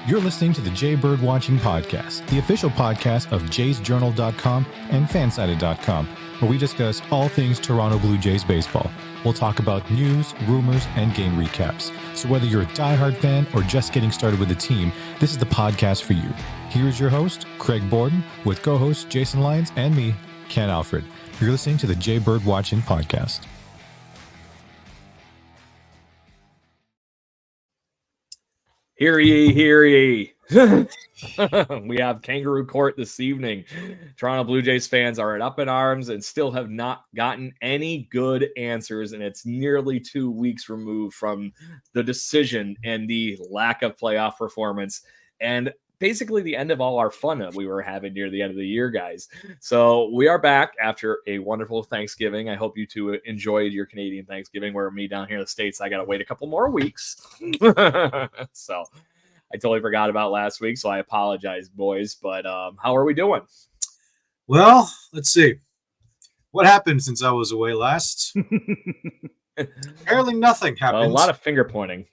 You're listening to the Jay Bird Watching Podcast, the official podcast of jaysjournal.com and fansided.com, where we discuss all things Toronto Blue Jays baseball. We'll talk about news, rumors, and game recaps. So whether you're a diehard fan or just getting started with the team, this is the podcast for you. Here's your host, Craig Borden, with co-hosts Jason Lyons and me, Ken Alfred. You're listening to the Jay Bird Watching Podcast. Hear ye, hear ye. We have Kangaroo Court this evening. Toronto Blue Jays fans are up in arms and still have not gotten any good answers, and it's nearly 2 weeks removed from the decision and the lack of playoff performance and basically the end of all our fun that we were having near the end of the year, guys. So we are back after a wonderful Thanksgiving. I hope you two enjoyed your Canadian Thanksgiving, where me down here in the States, I got to wait a couple more weeks. So I totally forgot about last week, so I apologize, boys. But how are we doing? Well, let's see. What happened since I was away last? Apparently nothing happened. A lot of finger pointing.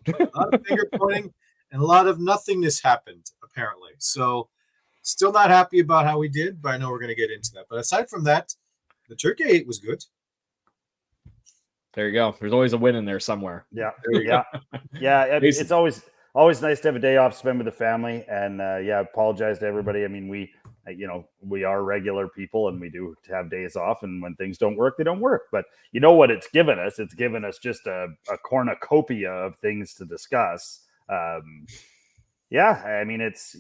And a lot of nothingness happened, apparently. So, still not happy about how we did, but I know we're going to get into that. But aside from that, the turkey ate was good. There you go. There's always a win in there somewhere. Yeah. It's always nice to have a day off, spend with the family, and apologize to everybody. I mean, we are regular people, and we do have days off, and when things don't work, they don't work. But you know what it's given us? It's given us just a cornucopia of things to discuss. I mean, it's,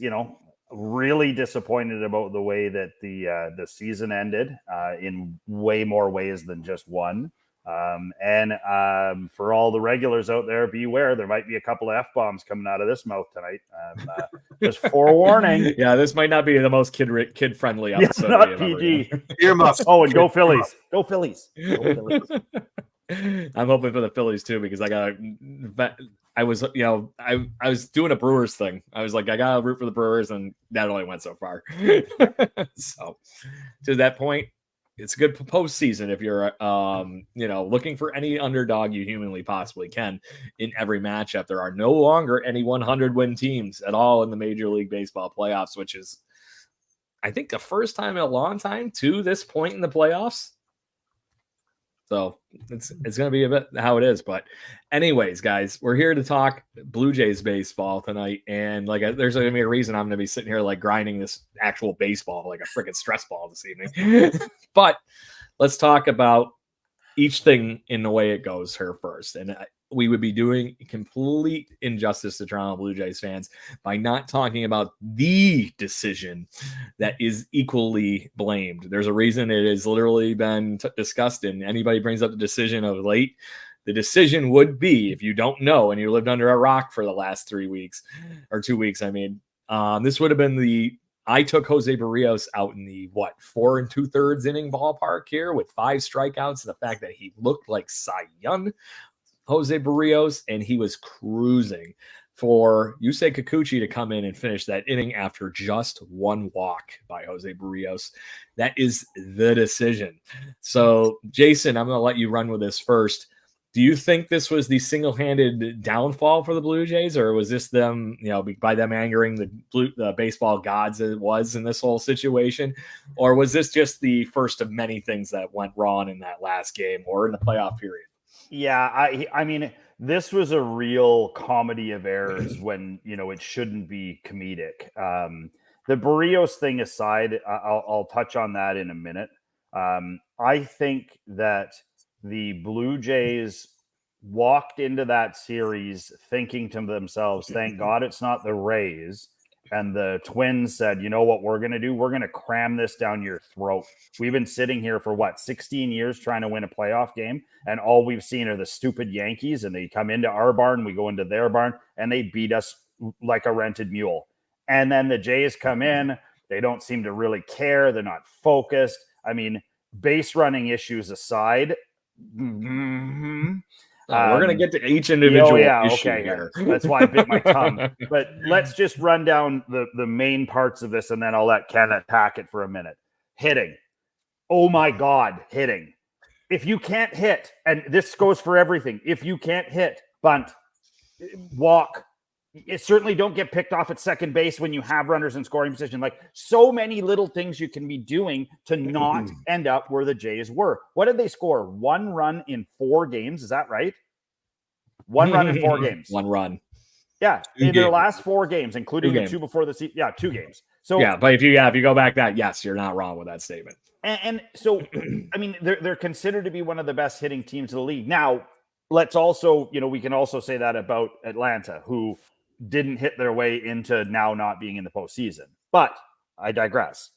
really disappointed about the way that the season ended in way more ways than just one. For all the regulars out there, beware, there might be a couple of F-bombs coming out of this mouth tonight. Just forewarning. Yeah, this might not be the most kid-friendly episode. Not PG. Earmuffs. Oh, and go Phillies. Go Phillies. Go Phillies. I'm hoping for the Phillies too, because I was doing a Brewers thing. I was like, I gotta root for the Brewers, and that only went so far. So to that point, it's a good postseason if you're looking for any underdog you humanly possibly can in every matchup. There are no longer any 100-win teams at all in the Major League Baseball playoffs, which is, I think, the first time in a long time to this point in the playoffs. So it's going to be a bit how it is. But anyways, guys, we're here to talk Blue Jays baseball tonight. And there's going to be a reason I'm going to be sitting here grinding this actual baseball like a freaking stress ball this evening. But let's talk about each thing in the way it goes here first. And we would be doing complete injustice to Toronto Blue Jays fans by not talking about the decision that is equally blamed. There's a reason it has literally been discussed, and anybody brings up the decision of late, the decision would be, if you don't know and you lived under a rock for the last 3 weeks or 2 weeks, this would have been I took Jose Barrios out in the 4 2/3 inning ballpark here with 5 strikeouts. The fact that he looked like Cy Young Jose Barrios, and he was cruising for Yusei Kikuchi to come in and finish that inning after just one walk by Jose Barrios. That is the decision. So, Jason, I'm going to let you run with this first. Do you think this was the single-handed downfall for the Blue Jays, or was this them, by them angering the baseball gods as it was in this whole situation? Or was this just the first of many things that went wrong in that last game or in the playoff period? Yeah, I mean, this was a real comedy of errors when, it shouldn't be comedic. The Barrios thing aside, I'll touch on that in a minute. I think that the Blue Jays walked into that series thinking to themselves, thank God it's not the Rays. And the Twins said, you know what we're going to do? We're going to cram this down your throat. We've been sitting here for 16 years trying to win a playoff game. And all we've seen are the stupid Yankees. And they come into our barn, we go into their barn, and they beat us like a rented mule. And then the Jays come in. They don't seem to really care. They're not focused. I mean, base running issues aside. We're going to get to each individual issue here. That's why I bit my tongue. But let's just run down the main parts of this, and then I'll let Ken attack it for a minute. Hitting. Oh, my God, hitting. If you can't hit, and this goes for everything, if you can't hit, bunt, walk, You certainly don't get picked off at second base when you have runners in scoring position. Like, so many little things you can be doing to not end up where the Jays were. What did they score? 1 run in 4 games. Is that right? 1 run in 4 games. 1 run. Yeah. In their last 4 games, including the 2 before the season. Yeah, 2 games. So yeah, but if you go back that, yes, you're not wrong with that statement. And so, I mean, they're considered to be one of the best hitting teams in the league. Now, let's also, we can also say that about Atlanta, who didn't hit their way into now not being in the postseason. But I digress.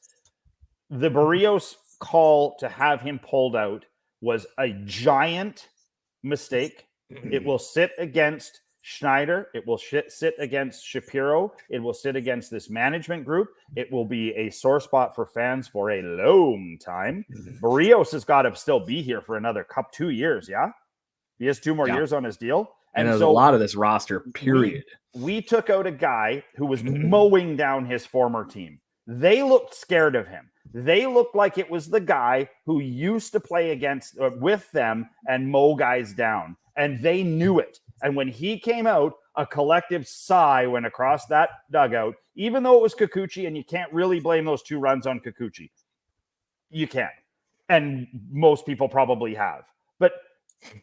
The Barrios call to have him pulled out was a giant mistake. It will sit against Schneider. It will sit against Shapiro. It will sit against this management group. It will be a sore spot for fans for a long time. Barrios has got to still be here for another 2 years, yeah? He has 2 more years on his deal. And there's a lot of this roster, period. We took out a guy who was mowing down his former team. They looked scared of him. They looked like it was the guy who used to play with them and mow guys down. And they knew it. And when he came out, a collective sigh went across that dugout, even though it was Kikuchi, and you can't really blame those 2 runs on Kikuchi. You can't. And most people probably have. But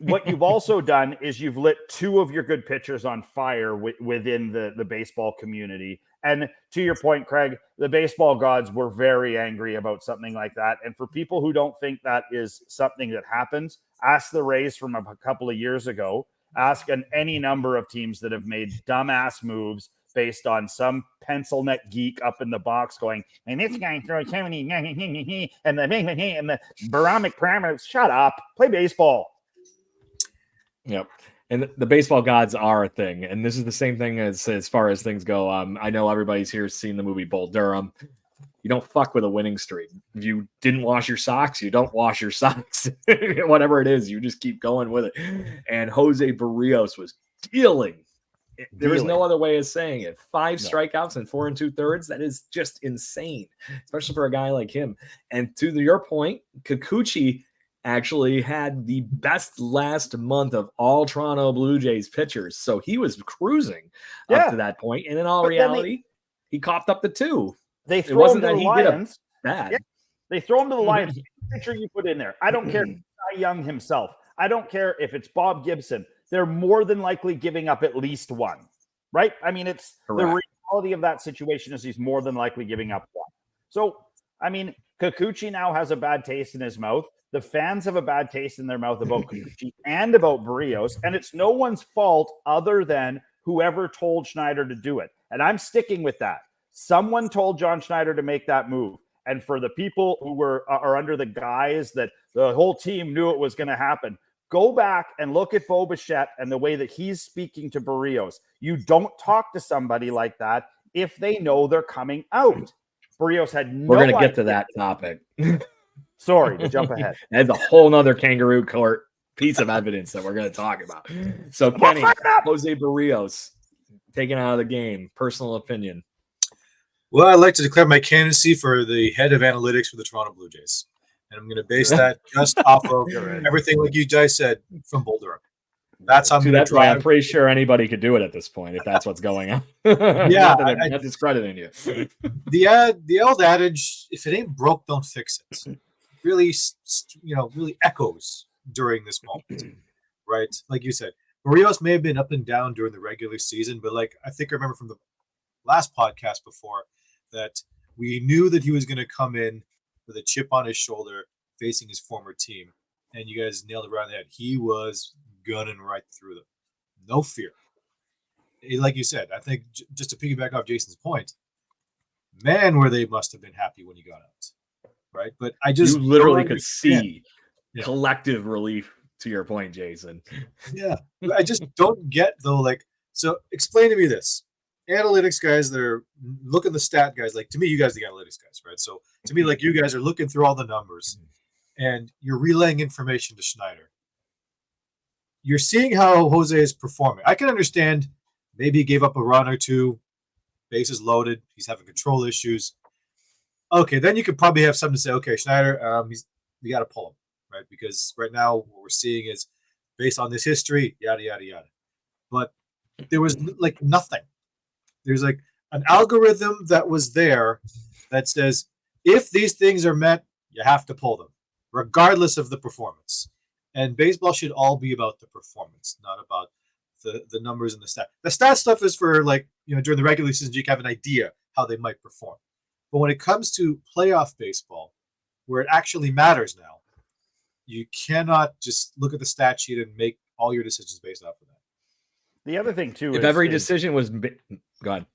what you've also done is you've lit 2 of your good pitchers on fire within the baseball community. And to your point, Craig, the baseball gods were very angry about something like that. And for people who don't think that is something that happens, ask the Rays from a couple of years ago. Ask any number of teams that have made dumbass moves based on some pencil neck geek up in the box going, and this guy throws 70, and the barometric parameters. Shut up. Play baseball. Yep. And the baseball gods are a thing. And this is the same thing as far as things go. I know everybody's here seen the movie Bull Durham. You don't fuck with a winning streak. If you didn't wash your socks, you don't wash your socks. Whatever it is, you just keep going with it. And Jose Barrios was dealing. There is no other way of saying it. 5 strikeouts and 4 2/3. That is just insane, especially for a guy like him. And to your point, Kikuchi actually had the best last month of all Toronto Blue Jays pitchers. So he was cruising up to that point. And in all reality, he coughed up the 2. They throw him to the Lions. Bad. Yeah, they throw him to the Lions. Picture you put in there. I don't care if it's Cy Young himself. I don't care if it's Bob Gibson. They're more than likely giving up at least 1, right? I mean, it's correct. The reality of that situation is he's more than likely giving up 1. So, I mean, Kikuchi now has a bad taste in his mouth. The fans have a bad taste in their mouth about Kikuchi and about Barrios, and it's no one's fault other than whoever told Schneider to do it. And I'm sticking with that. Someone told John Schneider to make that move. And for the people who are under the guise that the whole team knew it was going to happen, go back and look at Bo Bichette and the way that he's speaking to Barrios. You don't talk to somebody like that if they know they're coming out. Barrios had no We're going to get to that topic. Sorry to jump ahead. That's a whole nother kangaroo court piece of evidence that we're going to talk about. So, Kenny, Jose Barrios taken out of the game. Personal opinion. Well, I'd like to declare my candidacy for the head of analytics for the Toronto Blue Jays. And I'm going to base that just off of everything like you guys said from Boulder. That's how that's why I'm pretty sure anybody could do it at this point if that's what's going on. Yeah, I'm not discrediting you. The old adage, if it ain't broke, don't fix it. Really, really echoes during this moment, right? Like you said, Barrios may have been up and down during the regular season, but like I think I remember from the last podcast before that we knew that he was going to come in with a chip on his shoulder facing his former team. And you guys nailed it right on the head. He was gunning right through them. No fear. Like you said, I think just to piggyback off Jason's point, man, where they must have been happy when he got out. Right? But I just... You literally could see collective relief to your point, Jason. Yeah. I just don't get, though, like... So explain to me this. Analytics guys that are looking the stat guys, like to me, you guys are the analytics guys, right? So to me, like you guys are looking through all the numbers and you're relaying information to Schneider. You're seeing how Jose is performing. I can understand maybe he gave up a run or 2, bases loaded, he's having control issues. Okay, then you could probably have something to say, okay, Schneider, we got to pull him, right? Because right now what we're seeing is based on this history, yada, yada, yada. But there was like nothing. There's like an algorithm that was there that says if these things are met, you have to pull them, regardless of the performance. And baseball should all be about the performance, not about the numbers and the stat. The stat stuff is for like, during the regular season, you can have an idea how they might perform. But when it comes to playoff baseball, where it actually matters now, you cannot just look at the stat sheet and make all your decisions based off of that. The other thing too, if every decision was, God.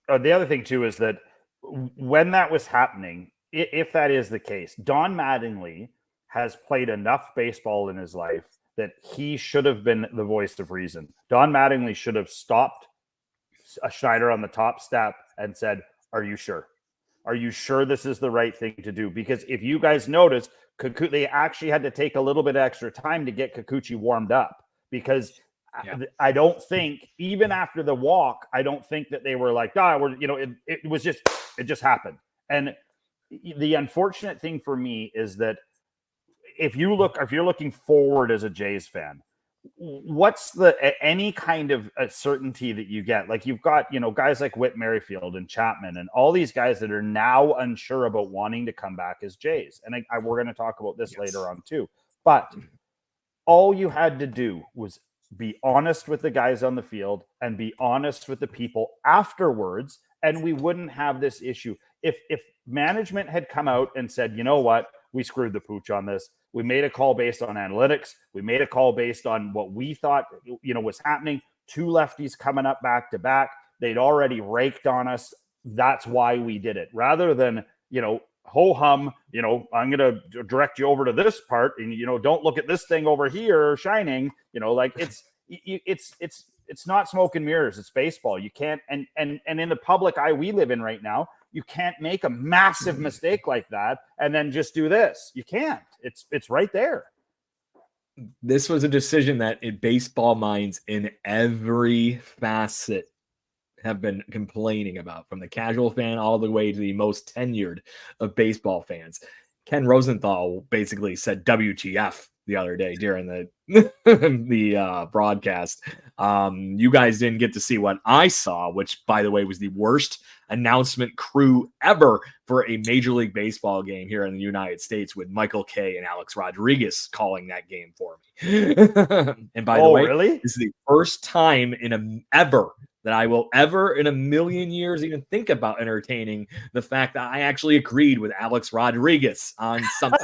The other thing too is that when that was happening, if that is the case, Don Mattingly has played enough baseball in his life that he should have been the voice of reason. Don Mattingly should have stopped Schneider on the top step and said, "Are you sure? Are you sure this is the right thing to do?" Because if you guys notice, they actually had to take a little bit extra time to get Kikuchi warmed up, because I don't think, even after the walk, I don't think that they were like, it just happened. And the unfortunate thing for me is that if you're looking forward as a Jays fan, what's any kind of certainty that you get? Like, you've got, guys like Whit Merrifield and Chapman and all these guys that are now unsure about wanting to come back as Jays. And we're going to talk about this later on too. But all you had to do was be honest with the guys on the field and be honest with the people afterwards, and we wouldn't have this issue. If management had come out and said, you know what, we screwed the pooch on this. We made a call based on analytics. We made a call based on what we thought, was happening. Two lefties coming up back to back. They'd already raked on us. That's why we did it. Rather than, ho hum, I'm going to direct you over to this part, and, don't look at this thing over here shining, it's not smoke and mirrors. It's baseball. You can't, and in the public eye we live in right now, you can't make a massive mistake like that and then just do this. You can't. It's right there. This was a decision that in baseball minds in every facet have been complaining about, from the casual fan all the way to the most tenured of baseball fans. Ken Rosenthal basically said WTF the other day during the broadcast. You guys didn't get to see what I saw, which, by the way, was the worst announcement crew ever for a Major League Baseball game here in the United States, with Michael Kay and Alex Rodriguez calling that game for me. And by the way, really? This is the first time ever that I will ever in a million years even think about entertaining the fact that I actually agreed with Alex Rodriguez on something.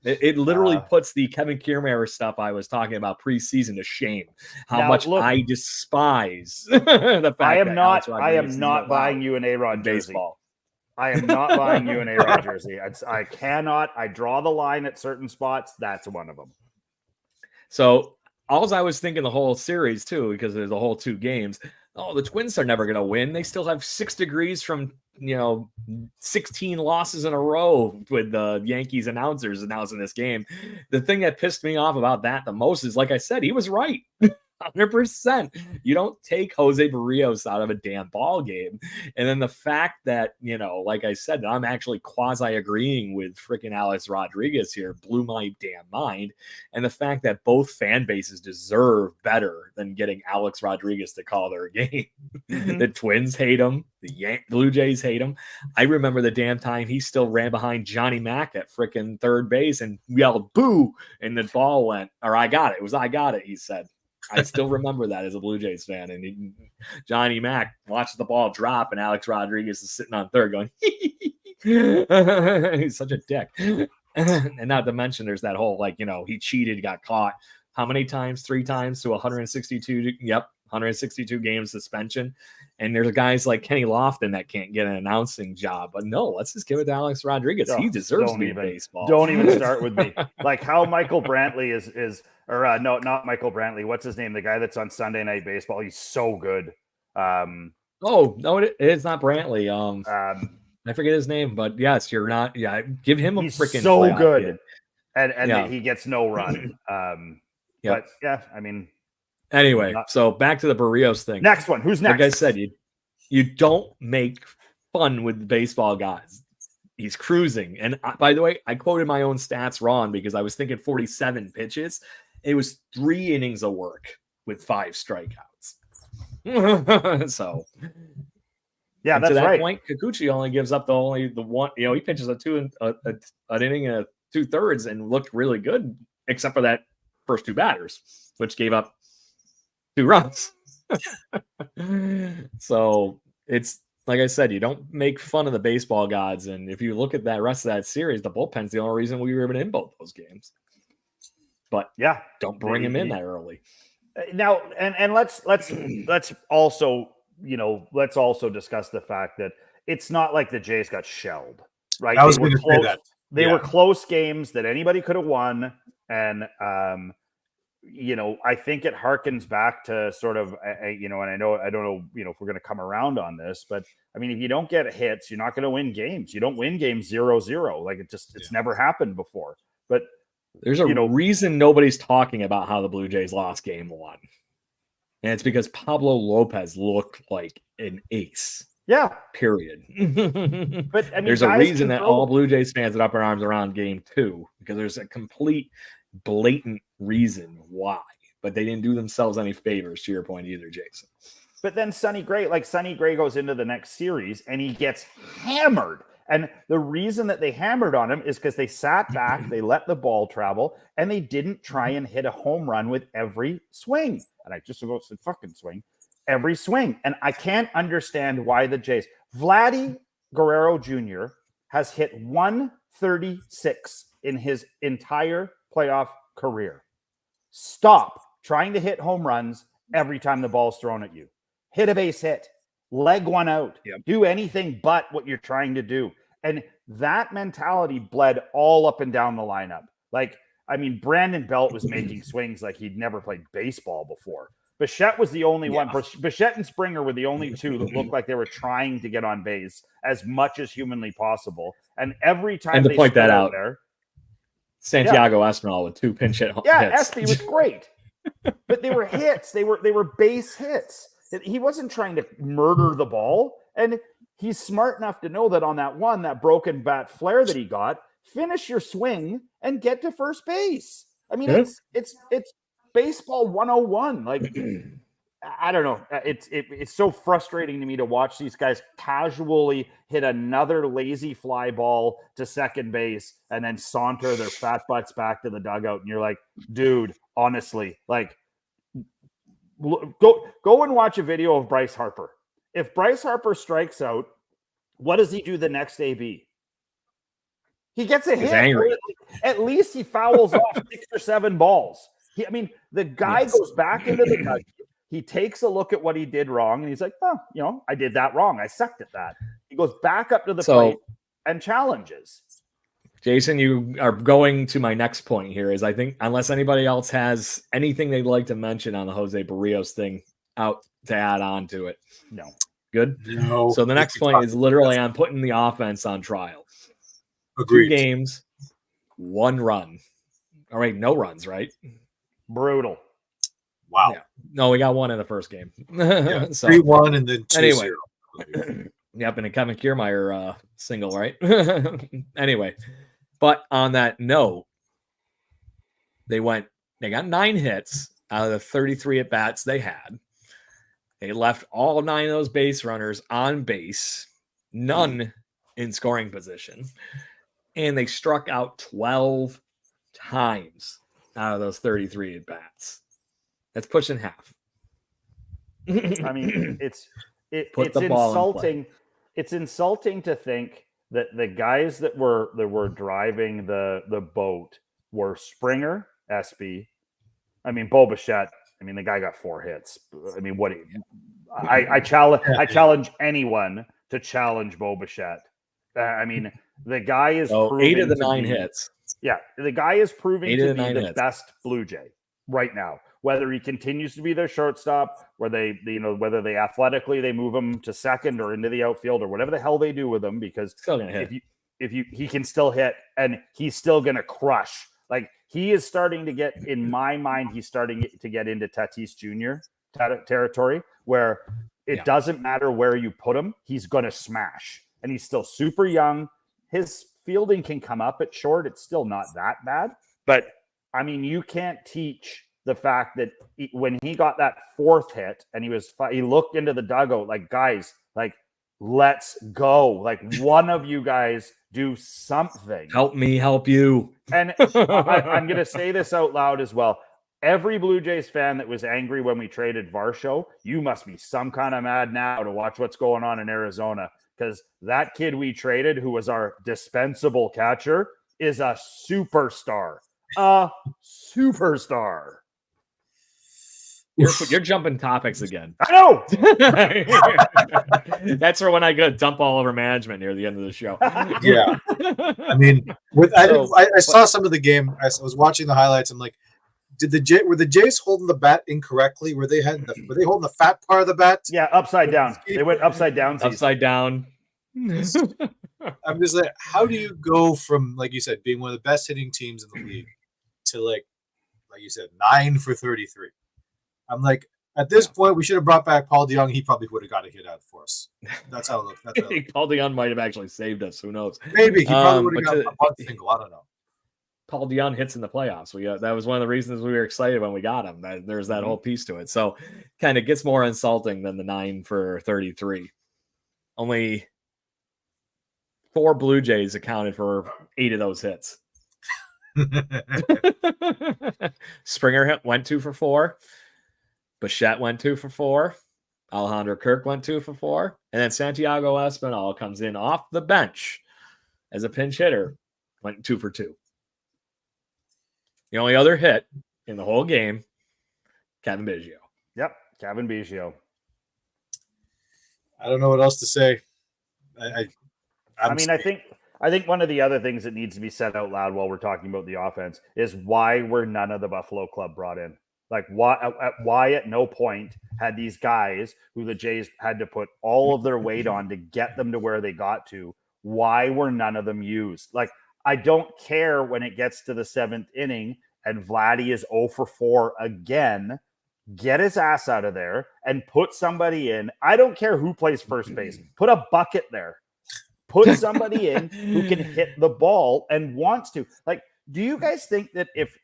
It literally puts the Kevin Kiermaier stuff I was talking about preseason to shame. How much I despise the fact I am that not buying you an A-Rod jersey. I am not buying you an A-Rod jersey. I cannot. I draw the line at certain spots. That's one of them. So all I was thinking the whole series too, because there's a whole 2 games. Oh, the Twins are never going to win. They still have 6 degrees from 16 losses in a row with the Yankees announcers announcing this game. The thing that pissed me off about that the most is, like I said, he was right. 100%. You don't take Jose Barrios out of a damn ball game. And then the fact that, like I said, that I'm actually quasi agreeing with freaking Alex Rodriguez here blew my damn mind. And the fact that both fan bases deserve better than getting Alex Rodriguez to call their game. Mm-hmm. The Twins hate him. The Blue Jays hate him. I remember the damn time he still ran behind Johnny Mack at freaking third base and yelled boo, and the ball went, or I got it. It was I got it, he said. I still remember that as a Blue Jays fan. And Johnny Mack watches the ball drop, and Alex Rodriguez is sitting on third going, he's such a dick. And not to mention, there's that whole, he cheated, got caught. How many times? 3 times to 162. Yep. 162 game suspension. And there's guys like Kenny Lofton that can't get an announcing job. But no, let's just give it to Alex Rodriguez. He deserves to be in baseball. Don't even start with me. Like how Michael Brantley no, not Michael Brantley. What's his name? The guy that's on Sunday Night Baseball. He's so good. Oh, no, it is not Brantley. I forget his name, but yes, you're not. Yeah, give him a freaking so good. And he gets no run. But yeah, I mean. Anyway, so back to the Barrios thing. Next one. Who's next? Like I said, you don't make fun with baseball guys. He's cruising. And by the way, I quoted my own stats wrong because I was thinking 47 pitches. It was 3 innings of work with 5 strikeouts. So Yeah, and that's to that right. point, Kikuchi only gives up the one. He pitches an inning and 2/3 and looked really good, except for that first 2 batters, which gave up 2 runs. So it's like I said, you don't make fun of the baseball gods. And if you look at that rest of that series, the bullpen's the only reason we were even in both those games. But yeah, don't bring him in that early. Now, and let's also, let's also discuss the fact that it's not like the Jays got shelled, right? I was going to say that. They were close games that anybody could have won. And, I think it harkens back to sort of, and I don't know, if we're going to come around on this, but I mean, if you don't get hits, you're not going to win games. You don't win games 0-0. Like it's never happened before. But there's a reason nobody's talking about how the Blue Jays lost game 1. And it's because Pablo Lopez looked like an ace. Yeah. Period. But I mean, there's a reason that all Blue Jays fans are up in arms around game 2, because there's a complete blatant reason why. But they didn't do themselves any favors, to your point either, Jason. But then Sonny Gray goes into the next series and he gets hammered. And the reason that they hammered on him is because they sat back, they let the ball travel, and they didn't try and hit a home run with every swing. And I just about said fucking swing, every swing. And I can't understand why the Jays. Vladdy Guerrero Jr. has hit 136 in his entire playoff career. Stop trying to hit home runs every time the ball's thrown at you. Hit a base hit. Leg one out. Yep. Do anything but what you're trying to do. And that mentality bled all up and down the lineup. Like, I mean, Brandon Belt was making swings like he'd never played baseball before. Bichette was the only one. Bichette and Springer were the only two that looked like they were trying to get on base as much as humanly possible. And every time and to point that out there, Santiago Espinal with 2 pinch hits. Espy was great. But they were hits. They were base hits. He wasn't trying to murder the ball. And he's smart enough to know that on that broken bat flare that he got, finish your swing and get to first base. I mean, it's baseball 101. Like, I don't know. It's so frustrating to me to watch these guys casually hit another lazy fly ball to second base and then saunter their fat butts back to the dugout. And you're like, dude, honestly, like, go and watch a video of Bryce Harper. If Bryce Harper strikes out, what does he do the next AB? He gets a hit. Angry. At least he fouls off 6 or 7 balls. The guy goes back into the dugout. He takes a look at what he did wrong, and he's like, I did that wrong. I sucked at that. He goes back up to the plate and challenges. Jason, you are going to my next point here is I think unless anybody else has anything they'd like to mention on the Jose Barrios thing out to add on to it. No. Good? No. So the next point is literally on putting the offense on trial. Agreed. 2 games, 1 run. All right, no runs, right? Brutal. Wow. Yeah. No, we got 1 in the first game. Yeah, so 3-1 and then 2-0. anyway. Yep, and a Kevin Kiermaier single, right? Anyway, but on that note, they got 9 hits out of the 33 at bats they had. They left all 9 of those base runners on base, none in scoring position, and they struck out 12 times out of those 33 at bats. That's pushing half. I mean, it's the ball insulting. It's insulting to think that the guys that were driving the boat were Springer, Espy. I mean, Bo Bichette. I mean, the guy got 4 hits. I mean, I challenge anyone to challenge Bo Bichette. I mean, the guy is 8 of the 9 hits. Yeah, the guy is proving to be the hits. best Blue Jay right now. Whether he continues to be their shortstop, whether they athletically they move him to second or into the outfield or whatever the hell they do with him, because he can still hit and he's still gonna crush. Like, he is starting to get, in my mind, he's starting to get into Tatis Jr. territory where it doesn't matter where you put him, he's gonna smash. And he's still super young. His fielding can come up at short. It's still not that bad. But I mean, you can't teach the fact that when he got that fourth hit and he looked into the dugout like, guys, like, let's go. Like, one of you guys do something. Help me help you. And I'm going to say this out loud as well. Every Blue Jays fan that was angry when we traded Varsho, you must be some kind of mad now to watch what's going on in Arizona, because that kid we traded, who was our dispensable catcher, is a superstar. A superstar. You're jumping topics again. I know. That's for when I go dump all over management near the end of the show. Yeah. I mean, I saw some of the game. I was watching the highlights. I'm like, were the Jays holding the bat incorrectly? Were they holding the fat part of the bat? Yeah, upside down. They went upside down. Upside down. I'm just like, how do you go from, like you said, being one of the best hitting teams in the league to like you said, 9 for 33? I'm like, at this point, we should have brought back Paul DeYoung. He probably would have got a hit out for us. That's how it looks. Paul DeYoung might have actually saved us. Who knows? Maybe he probably would have got a bunt single. I don't know. Paul DeYoung hits in the playoffs. That was one of the reasons we were excited when we got him. There's that whole piece to it. So kind of gets more insulting than the 9 for 33. Only 4 Blue Jays accounted for 8 of those hits. Springer went 2 for 4. Bichette went 2 for 4. Alejandro Kirk went 2 for 4. And then Santiago Espinal comes in off the bench as a pinch hitter, went 2 for 2. The only other hit in the whole game, Kevin Biggio. Yep, Kevin Biggio. I don't know what else to say. I think one of the other things that needs to be said out loud while we're talking about the offense is why were none of the Buffalo Club brought in? Like, why at no point had these guys who the Jays had to put all of their weight on to get them to where they got to, why were none of them used? Like, I don't care when it gets to the 7th inning and Vladdy is 0 for 4 again. Get his ass out of there and put somebody in. I don't care who plays first base. Put a bucket there. Put somebody in who can hit the ball and wants to. Like, do you guys think that if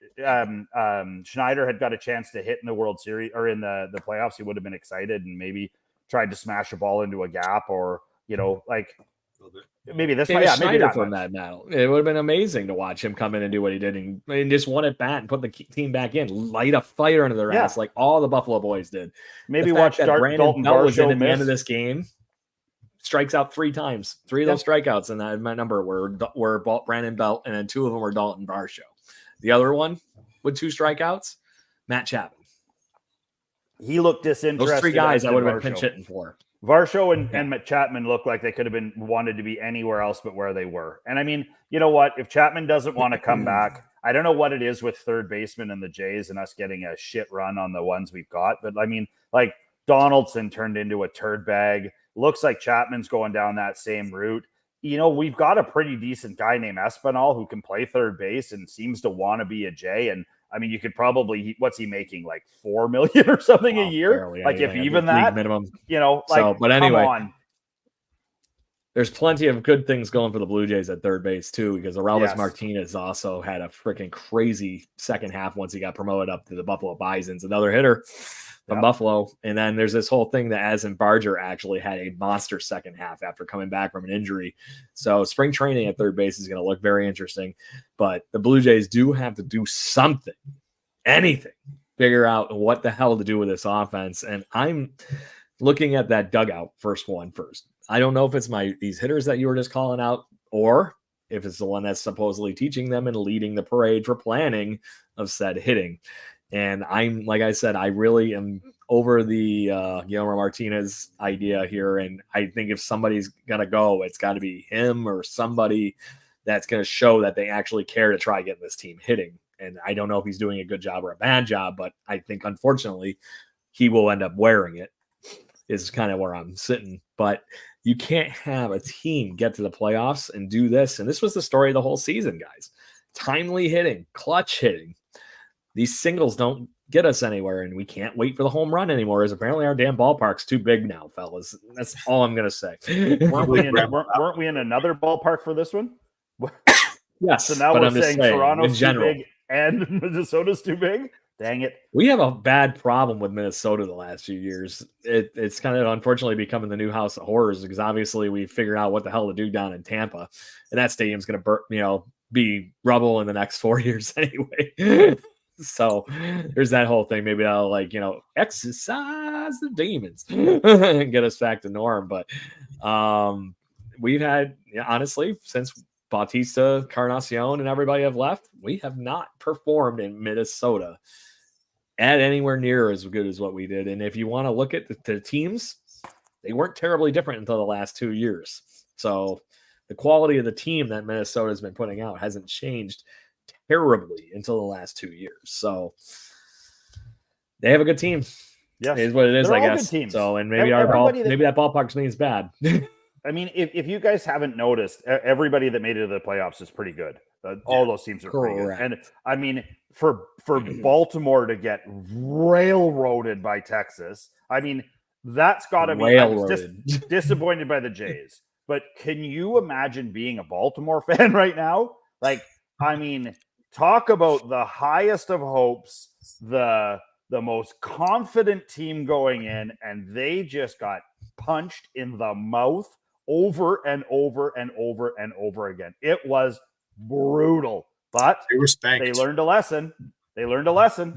Schneider had got a chance to hit in the World Series or in the playoffs, he would have been excited and maybe tried to smash a ball into a gap, or, you know, like maybe this might, maybe that from that now. It would have been amazing to watch him come in and do what he did and just one at bat and put the team back in, light a fire under their ass like all the Buffalo boys did. Maybe watch Dalton Belt was in at the miss. end of this game. Strikes out 3 times. 3 of those strikeouts in that my number were Brandon Belt, and then 2 of them were Dalton Varsho. The other one with 2 strikeouts, Matt Chapman. He looked disinterested. Those 3 guys I would have been pinch hitting for. Varsho and Matt Chapman looked like they could have been wanted to be anywhere else but where they were. And I mean, you know what? If Chapman doesn't want to come back, I don't know what it is with third baseman and the Jays and us getting a shit run on the ones we've got. But I mean, like, Donaldson turned into a turd bag. Looks like Chapman's going down that same route. You know, we've got a pretty decent guy named Espinal who can play third base and seems to want to be a J. And I mean, you could probably, what's he making, like $4 million or something a year? Barely, like, if even that, minimum. You know, like, so, but anyway, come on. There's plenty of good things going for the Blue Jays at third base too, because Aurelio Martinez also had a freaking crazy second half once he got promoted up to the Buffalo Bisons, another hitter from Buffalo. And then there's this whole thing that Aston Barger actually had a monster second half after coming back from an injury. So spring training at third base is going to look very interesting, but the Blue Jays do have to do something, anything, figure out what the hell to do with this offense. And I'm looking at that dugout first. I don't know if it's these hitters that you were just calling out, or if it's the one that's supposedly teaching them and leading the parade for planning of said hitting. And I'm, like I said, I really am over the Guillermo Martinez idea here. And I think if somebody's going to go, it's got to be him or somebody that's going to show that they actually care to try getting this team hitting. And I don't know if he's doing a good job or a bad job, but I think, unfortunately, he will end up wearing it, is kind of where I'm sitting. But you can't have a team get to the playoffs and do this. And this was the story of the whole season, guys. Timely hitting, clutch hitting. These singles don't get us anywhere, and we can't wait for the home run anymore, as apparently our damn ballpark's too big now, fellas. That's all I'm going to say. weren't we in another ballpark for this one? Yes. So now but we're I'm saying Toronto's too big and Minnesota's too big? Dang it. We have a bad problem with Minnesota the last few years. It's kind of unfortunately becoming the new house of horrors because obviously we figured out what the hell to do down in Tampa, and that stadium's going to be rubble in the next 4 years anyway. So there's that whole thing. Maybe I'll exercise the demons and get us back to norm. But we've had honestly since Bautista, Carnacion, and everybody have left, we have not performed in Minnesota at anywhere near as good as what we did. And if you want to look at the teams, they weren't terribly different until the last 2 years. So the quality of the team that Minnesota has been putting out hasn't changed terribly until the last 2 years. So they have a good team. Yes. It is what it is, They're I all guess. good teams. So, and maybe maybe that ballpark means bad. I mean, if you guys haven't noticed, everybody that made it to the playoffs is pretty good. All those teams are pretty good. And I mean, for Baltimore to get railroaded by Texas, I mean, that's got to be. I was disappointed by the Jays, but can you imagine being a Baltimore fan right now? Like, I mean, talk about the highest of hopes, the most confident team going in, and they just got punched in the mouth over and over and over and over again. It was brutal, but they were spanked. They learned a lesson.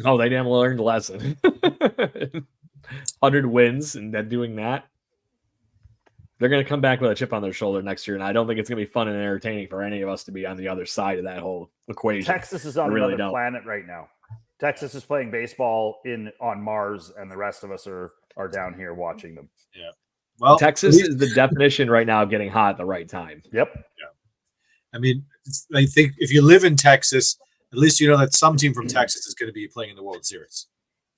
Oh, they damn learned a lesson. 100 wins and then doing that. They're going to come back with a chip on their shoulder next year, and I don't think it's going to be fun and entertaining for any of us to be on the other side of that whole equation. Texas is on another planet right now. Texas is playing baseball on Mars, and the rest of us are down here watching them. Yeah. Well, Texas is the definition right now of getting hot at the right time. Yep. Yeah. I mean, I think if you live in Texas, at least you know that some team from Texas is going to be playing in the World Series.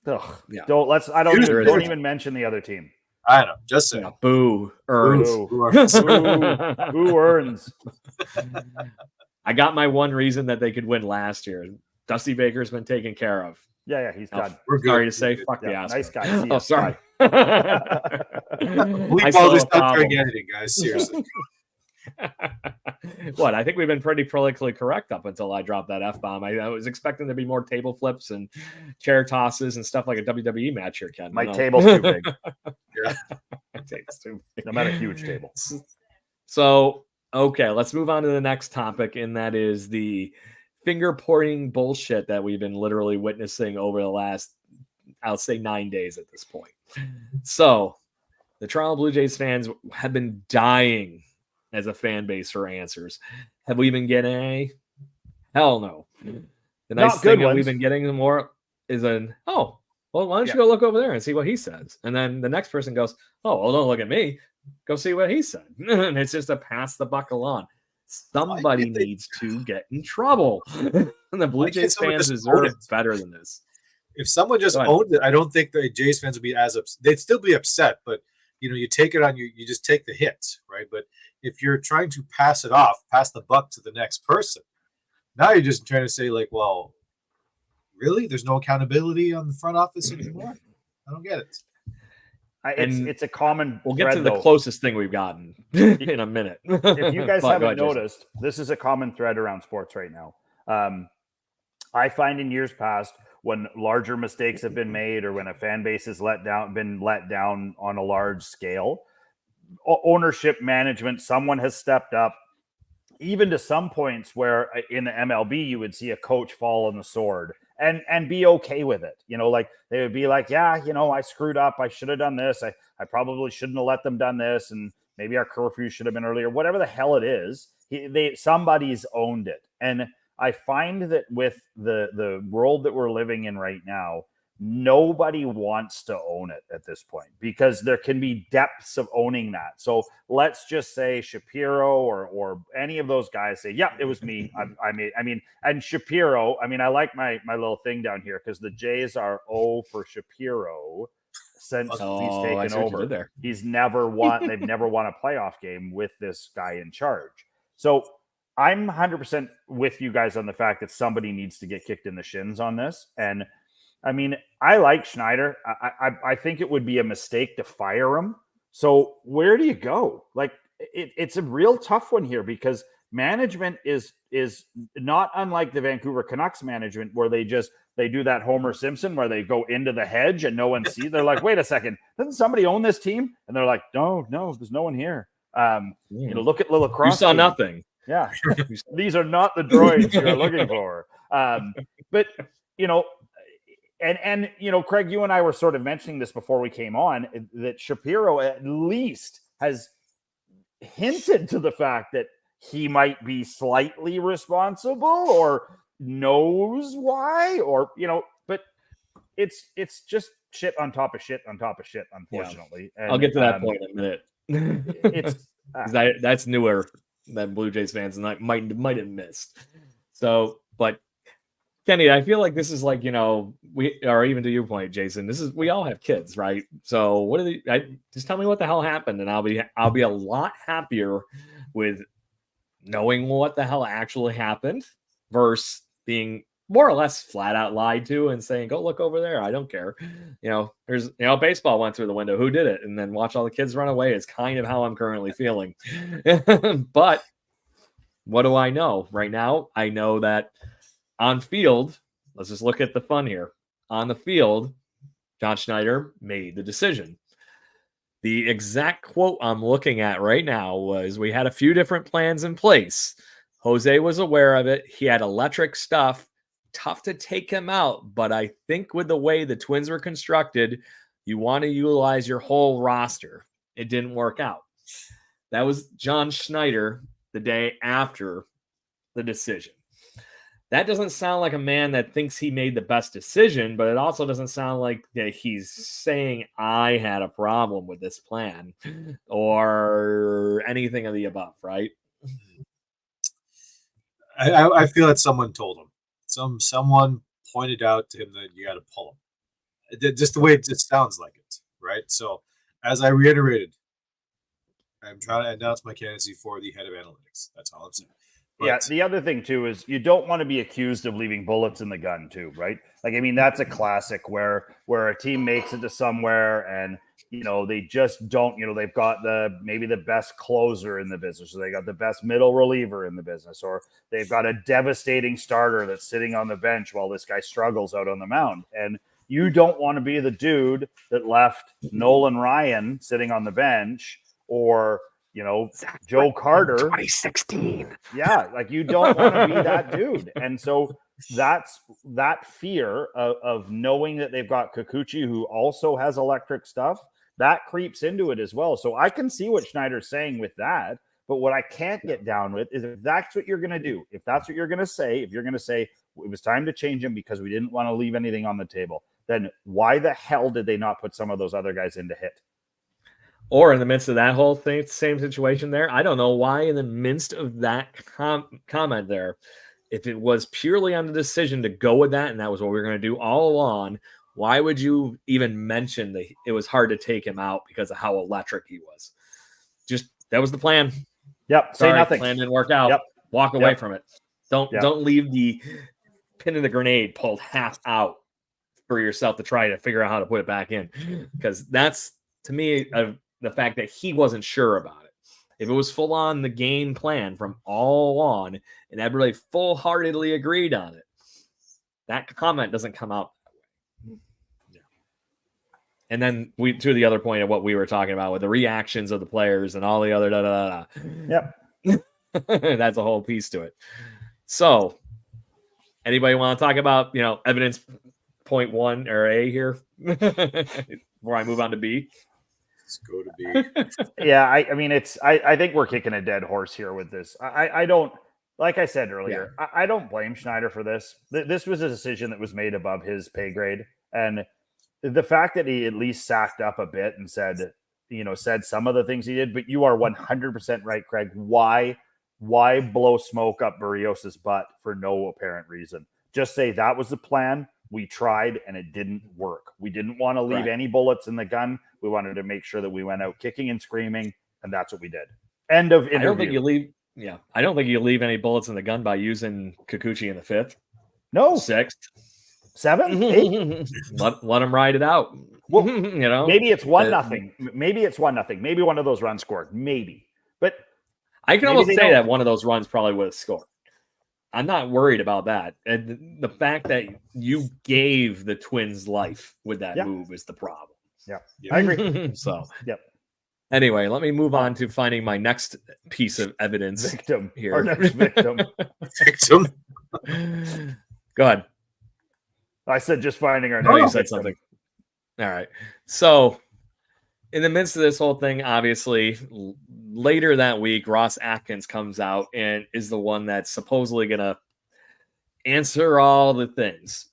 Ugh, yeah. Don't even mention the other team. I know. Just saying. Yeah, boo earns. Boo earns. I got my one reason that they could win last year. Dusty Baker's been taken care of. Yeah, he's done. We're sorry to say, fuck the ass. Nice guy. Oh, sorry. Leave all this out during editing, guys. Seriously. What? I think we've been pretty politically correct up until I dropped that F-bomb. I was expecting there to be more table flips and chair tosses and stuff like a WWE match here, Ken. My table's too big. Yeah. My table's too big. I'm at a huge table. So, okay, let's move on to the next topic, and that is the finger-pointing bullshit that we've been literally witnessing over the last, I'll say 9 days at this point. So, the Toronto Blue Jays fans have been dying as a fan base for answers. Have we been getting any? Hell no. The nice thing that we've been getting more is why don't you go look over there and see what he says? And then the next person goes, oh, well, don't look at me. Go see what he said. And it's just a pass the buck along. Somebody needs to get in trouble. And the Blue Jays fans deserve better than this. If someone just owned it, I don't think the Jays fans would be as upset. They'd still be upset, but you take it on you just take the hits, right? But if you're trying to pass the buck to the next person, now you're just trying to say like, well, really? There's no accountability on the front office anymore? I don't get it. It's a common. We'll get to the closest thing we've gotten in a minute. If you guys haven't noticed, this is a common thread around sports right now. I find in years past, when larger mistakes have been made or when a fan base has been let down on a large scale, ownership, management, someone has stepped up, even to some points where in the MLB you would see a coach fall on the sword and be okay with it. Like they would be like, yeah, I screwed up. I should have done this. I probably shouldn't have let them done this. And maybe our curfew should have been earlier, whatever the hell it is. Somebody's owned it. And I find that with the world that we're living in right now, nobody wants to own it at this point because there can be depths of owning that. So let's just say Shapiro or any of those guys say, yeah, it was me. And Shapiro, I like my little thing down here because the Jays are for Shapiro since he's taken over. There. He's never won. They've never won a playoff game with this guy in charge. So I'm 100% with you guys on the fact that somebody needs to get kicked in the shins on this. And I like Schneider. I think it would be a mistake to fire him. So where do you go? Like it's a real tough one here because management is not unlike the Vancouver Canucks management where they just they do that Homer Simpson where they go into the hedge and no one sees. They're like, wait a second, doesn't somebody own this team? And they're like, no, there's no one here. Look at Little Cross. You saw nothing. Yeah, these are not the droids you're looking for. But and Craig, you and I were sort of mentioning this before we came on, that Shapiro at least has hinted to the fact that he might be slightly responsible or knows why, or but it's just shit on top of shit on top of shit, unfortunately. Yeah. I'll get to that point in a minute. It's that's newer that Blue Jays fans might have missed. So, but Kenny, I feel like this is like, we are, even to your point, Jason, we all have kids, right? So what just tell me what the hell happened, and I'll be a lot happier with knowing what the hell actually happened versus being more or less flat out lied to and saying, go look over there. I don't care. There's, baseball went through the window. Who did it? And then watch all the kids run away is kind of how I'm currently feeling. But what do I know right now? I know that on field, let's just look at the fun here. On the field, John Schneider made the decision. The exact quote I'm looking at right now was, we had a few different plans in place. Jose was aware of it. He had electric stuff. Tough to take him out, but I think with the way the Twins were constructed, you want to utilize your whole roster. It didn't work out. That was John Schneider the day after the decision. That doesn't sound like a man that thinks he made the best decision, but it also doesn't sound like that he's saying I had a problem with this plan or anything of the above, right? I feel that someone told him. Someone pointed out to him that you got to pull him. Just the way it sounds like it, right? So, as I reiterated, I'm trying to announce my candidacy for the head of analytics. That's all I'm saying. But the other thing too is you don't want to be accused of leaving bullets in the gun too, right? Like, I mean, that's a classic where a team makes it to somewhere and they just don't, they've got maybe the best closer in the business, or they got the best middle reliever in the business, or they've got a devastating starter that's sitting on the bench while this guy struggles out on the mound. And you don't want to be the dude that left Nolan Ryan sitting on the bench, or Joe Carter, 2016. Yeah, like you don't want to be that dude. And so that's that fear of knowing that they've got Kikuchi, who also has electric stuff, that creeps into it as well. So I can see what Schneider's saying with that. But what I can't get down with is, if that's what you're going to do, if that's what you're going to say, if you're going to say it was time to change him because we didn't want to leave anything on the table, then why the hell did they not put some of those other guys in to hit? Or in the midst of that whole thing, same situation there, I don't know why in the midst of that comment there, if it was purely on the decision to go with that and that was what we were going to do all along, why would you even mention that it was hard to take him out because of how electric he was? Just, that was the plan. Yep. Sorry, say nothing. Plan didn't work out. Yep. Walk away from it. Don't leave the pin in the grenade pulled half out for yourself to try to figure out how to put it back in. Because that's, to me, the fact that he wasn't sure about it. If it was full on the game plan from all on and everybody full-heartedly agreed on it, that comment doesn't come out that way. Yeah. And then to the other point of what we were talking about with the reactions of the players and all the other Yep. That's a whole piece to it. So anybody want to talk about, evidence point 1 or A here before I move on to B? Let's go to B. Yeah, I mean, I think we're kicking a dead horse here with this. I don't, like I said earlier, I don't blame Schneider for this. This was a decision that was made above his pay grade. And the fact that he at least sacked up a bit and said some of the things he did, but you are 100% right, Craig. Why blow smoke up Barrios' butt for no apparent reason? Just say that was the plan. We tried and it didn't work. We didn't want to leave any bullets in the gun. We wanted to make sure that we went out kicking and screaming, and that's what we did. End of interview. I don't think you leave any bullets in the gun by using Kikuchi in the 5th. No. 6th. 7th? 8th? let him ride it out. Well, maybe it's 1-0. Maybe it's 1-0. Maybe one of those runs scored. Maybe. But I can almost say that one of those runs probably would have scored. I'm not worried about that. And the fact that you gave the Twins life with that move is the problem. Yeah, I agree. So, yep. Anyway, let me move on to finding my next piece of evidence. Victim. Here. Our next victim. Victim. Go ahead. I said just finding our No, next you said victim. something. All right. So, in the midst of this whole thing, obviously, later that week, Ross Atkins comes out and is the one that's supposedly going to answer all the things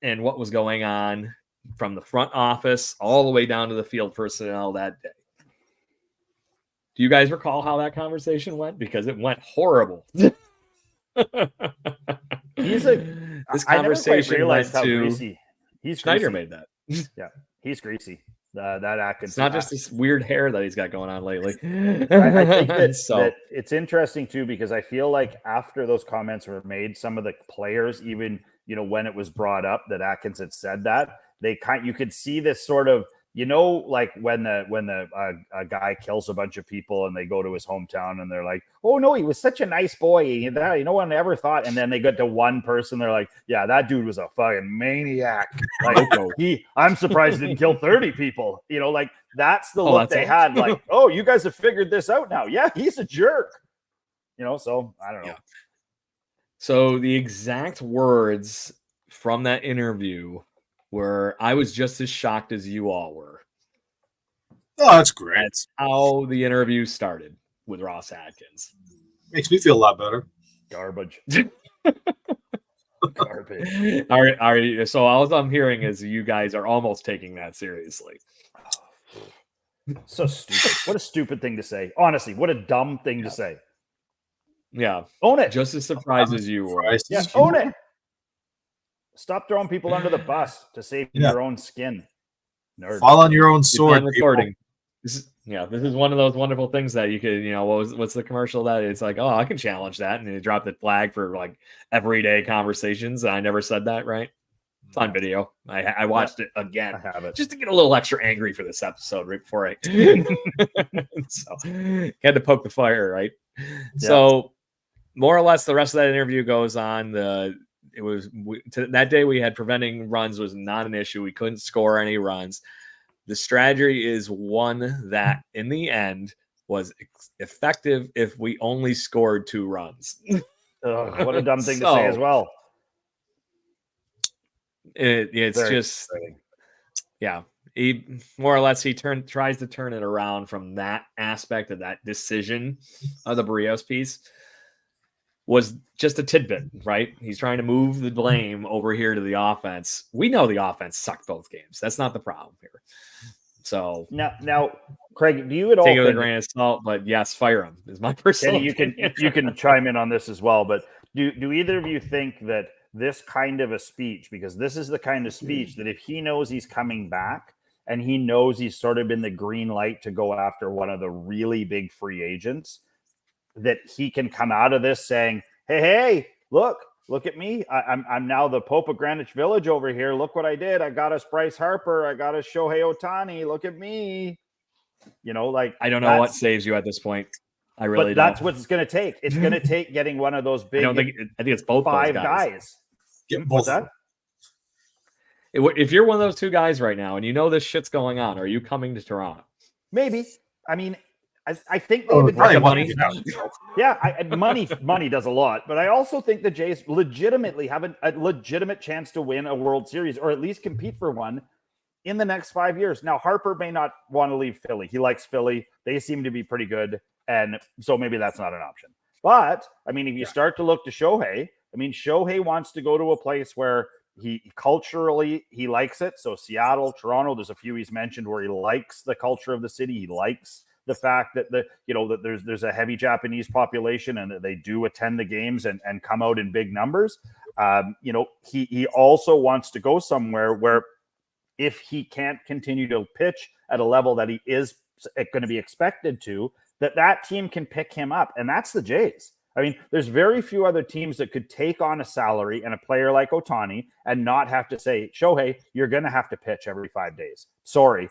and what was going on from the front office all the way down to the field personnel that day. Do you guys recall how that conversation went? Because it went horrible. This conversation I never quite realized how to greasy. He's Schneider greasy. made that. Yeah, he's greasy. That Atkins. It's not just this weird hair that he's got going on lately. I think that, So- that it's interesting too, because I feel like after those comments were made, some of the players, even when it was brought up that Atkins had said that, you could see this sort of, like when a guy kills a bunch of people and they go to his hometown and they're like, oh no, he was such a nice boy, no one ever thought, and then they get to one person, they're like, yeah, that dude was a fucking maniac. Like I'm surprised he didn't kill 30 people. Like that's the look they had. Like, oh, you guys have figured this out now. Yeah, he's a jerk. So I don't know. Yeah. So the exact words from that interview were, I was just as shocked as you all were. Oh, that's great. That's how the interview started with Ross Atkins. Makes me feel a lot better. Garbage. All right. So all I'm hearing is you guys are almost taking that seriously. So stupid. What a stupid thing to say. Honestly, what a dumb thing to say. Yeah. Own it. Just as surprised as you were. Yeah, own it. Stop throwing people under the bus to save your own skin. Nerd. Fall on your own sword. Recording. This is one of those wonderful things that you could, what's the commercial that it's like, oh, I can challenge that, and you drop the flag for like everyday conversations. I never said that, right? It's on video. I watched it again. I have it. Just to get a little extra angry for this episode right before I so had to poke the fire, right? Yeah. So more or less the rest of that interview goes on. That day we had preventing runs was not an issue. We couldn't score any runs. The strategy is one that in the end was effective if we only scored 2 runs. What a dumb thing to say as well. It's very just exciting. Yeah. He more or less tries to turn it around from that aspect of that decision of the Barrios piece. Was just a tidbit, right? He's trying to move the blame over here to the offense. We know the offense sucked both games. That's not the problem here. So now, Craig, do you at all take it with a grain of salt? But yes, fire him is my personal. Kenny, you can chime in on this as well. But do either of you think that this kind of a speech, because this is the kind of speech that if he knows he's coming back and he knows he's sort of been the green light to go after one of the really big free agents, that he can come out of this saying, hey, look at me. I'm now the Pope of Greenwich Village over here. Look what I did. I got us Bryce Harper. I got us Shohei Ohtani. Look at me. Like I don't know what saves you at this point. I really don't. That's what it's going to take. It's going to take getting one of those big. I think it's both 5 those guys. Get both. That? If you're one of those 2 guys right now and you know this shit's going on, are you coming to Toronto? Maybe. I mean, I think money. Money does a lot, but I also think the Jays legitimately have a legitimate chance to win a World Series or at least compete for one in the next 5 years. Now, Harper may not want to leave Philly. He likes Philly. They seem to be pretty good, and so maybe that's not an option. But I mean, if you start to look to Shohei, Shohei wants to go to a place where he culturally he likes it. So Seattle, Toronto, there's a few he's mentioned where he likes the culture of the city. He likes the fact that that there's a heavy Japanese population and that they do attend the games and come out in big numbers. He also wants to go somewhere where if he can't continue to pitch at a level that he is going to be expected to, that team can pick him up. And that's the Jays. There's very few other teams that could take on a salary and a player like Ohtani and not have to say, Shohei, you're going to have to pitch every 5 days. Sorry,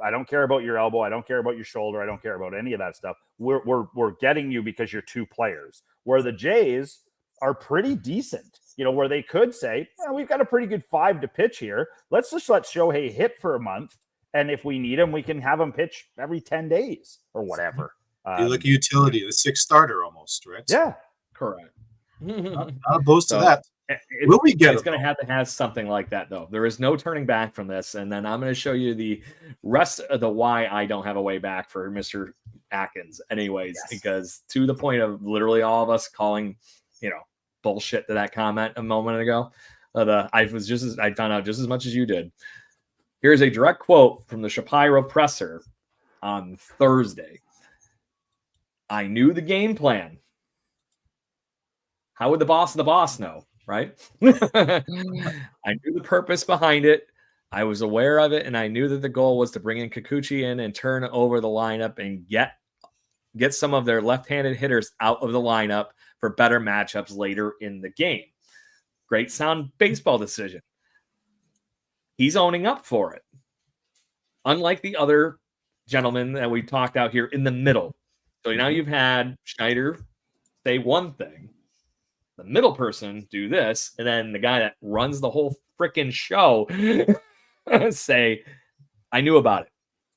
I don't care about your elbow. I don't care about your shoulder. I don't care about any of that stuff. We're getting you because you're 2 players. Where the Jays, are pretty decent, where they could say, we've got a pretty good 5 to pitch here. Let's just let Shohei hit for a month. And if we need him, we can have him pitch every 10 days or whatever. Be like a utility, the 6th starter almost, right? Yeah. Correct. Not opposed to So, that. Will we get it's going to have something like that, though. There is no turning back from this. And then I'm going to show you the rest of the why I don't have a way back for Mr. Atkins anyways, because to the point of literally all of us calling, bullshit to that comment a moment ago, I found out just as much as you did. Here's a direct quote from the Shapiro presser on Thursday. I knew the game plan. How would the boss of the boss know, right? I knew the purpose behind it. I was aware of it, and I knew that the goal was to bring in Kikuchi in and turn over the lineup and get some of their left-handed hitters out of the lineup for better matchups later in the game. Great sound baseball decision. He's owning up for it. Unlike the other gentlemen that we talked out here in the middle. So now you've had Schneider say one thing, the middle person do this, and then the guy that runs the whole freaking show say, I knew about it.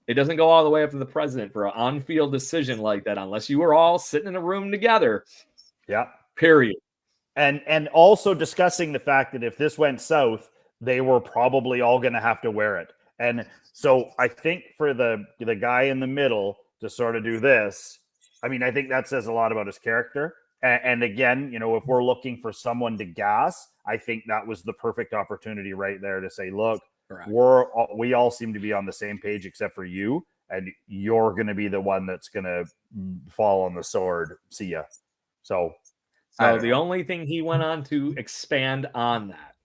It doesn't go all the way up to the president for an on-field decision like that unless you were all sitting in a room together. Yeah. Period. And also discussing the fact that if this went south, they were probably all going to have to wear it. And so I think for the guy in the middle to sort of do this, I mean, I think that says a lot about his character. And again, if we're looking for someone to gas, I think that was the perfect opportunity right there to say, look, Correct. we all seem to be on the same page except for you, and you're going to be the one that's going to fall on the sword. See ya. So the only thing he went on to expand on that,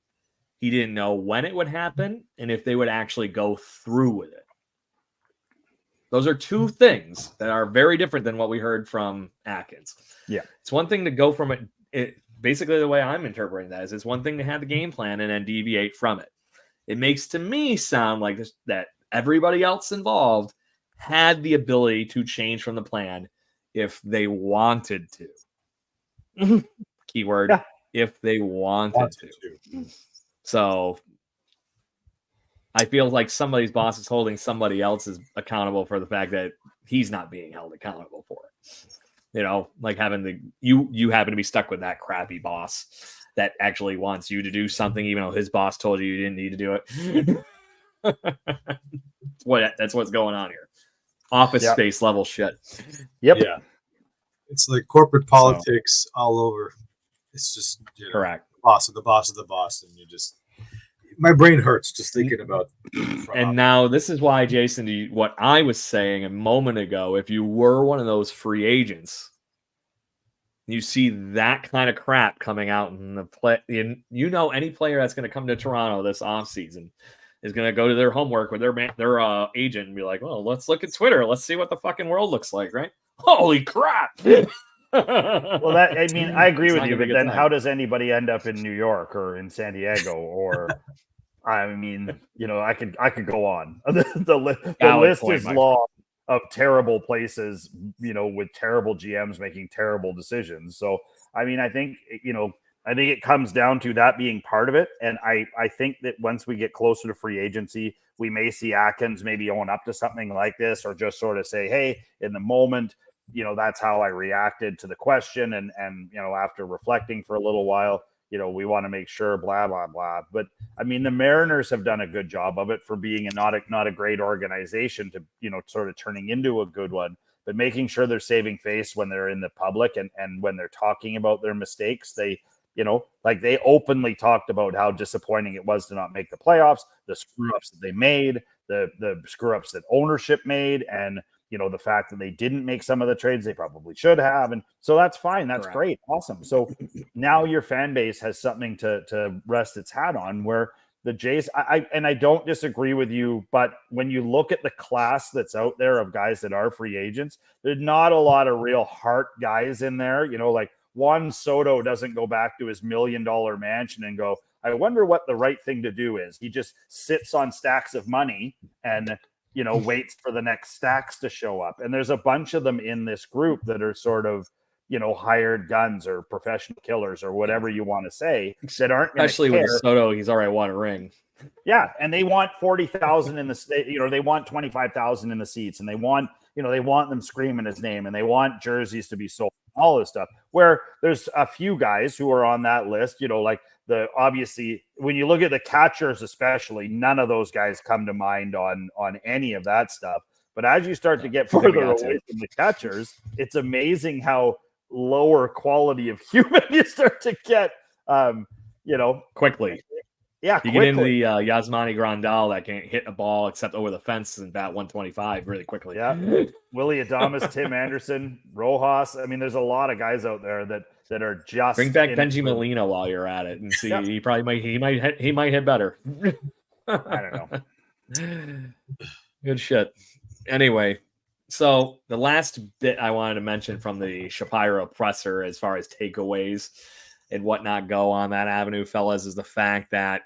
he didn't know when it would happen and if they would actually go through with it. Those are two things that are very different than what we heard from Atkins. Yeah. It's one thing to go from it basically the way I'm interpreting that is it's one thing to have the game plan and then deviate from it. It makes to me sound like this, that everybody else involved had the ability to change from the plan if they wanted to. Keyword, if they wanted to. So I feel like somebody's boss is holding somebody else is accountable for the fact that he's not being held accountable for it. Like having you happen to be stuck with that crappy boss that actually wants you to do something, even though his boss told you didn't need to do it. That's what's going on here. Office space level shit. Yep. Yeah. It's like corporate politics all over. It's just correct. Boss of the boss of the boss, and my brain hurts just thinking about. And now this is why, Jason, what I was saying a moment ago, if you were one of those free agents, you see that kind of crap coming out in the play. Any player that's going to come to Toronto this offseason is going to go to their homework with their agent and be like, well, let's look at Twitter. Let's see what the fucking world looks like, right? Holy crap. Well, I agree with you, but then how does anybody end up in New York or in San Diego or I could go on. The list is long of terrible places, with terrible GMs making terrible decisions. So, I think it comes down to that being part of it. And I think that once we get closer to free agency, we may see Atkins maybe own up to something like this or just sort of say, hey, in the moment, that's how I reacted to the question. And after reflecting for a little while, we want to make sure, blah, blah, blah. But the Mariners have done a good job of it for being not a great organization to, sort of turning into a good one, but making sure they're saving face when they're in the public and when they're talking about their mistakes. They, they openly talked about how disappointing it was to not make the playoffs, the screw ups that they made, the screw ups that ownership made, and, the fact that they didn't make some of the trades they probably should have. And so that's fine. That's great. Awesome. So now your fan base has something to rest its hat on, where the Jays, I don't disagree with you, but when you look at the class that's out there of guys that are free agents, there's not a lot of real heart guys in there. Like Juan Soto doesn't go back to his $1 million mansion and go, I wonder what the right thing to do is. He just sits on stacks of money and waits for the next stacks to show up. And there's a bunch of them in this group that are sort of, hired guns or professional killers or whatever you want to say that aren't going to Especially care. with Soto, he's already won a ring. Yeah, and they want 40,000 in the state. They want 25,000 in the seats, and they want them screaming his name, and they want jerseys to be sold, all this stuff. Where there's a few guys who are on that list, like obviously when you look at the catchers, especially, none of those guys come to mind on any of that stuff. But as you start to get further away from the catchers, it's amazing how lower quality of human you start to get. Quickly. Yeah, you get into the Yasmani Grandal that can't hit a ball except over the fence and bat 125 really quickly. Yeah, Willie Adames, Tim Anderson, Rojas. I mean, there's a lot of guys out there that are just bring back Benji Molina while you're at it and see. He probably might hit better. I don't know. Good shit. Anyway, so the last bit I wanted to mention from the Shapiro presser as far as takeaways and whatnot go on that avenue, fellas, is the fact that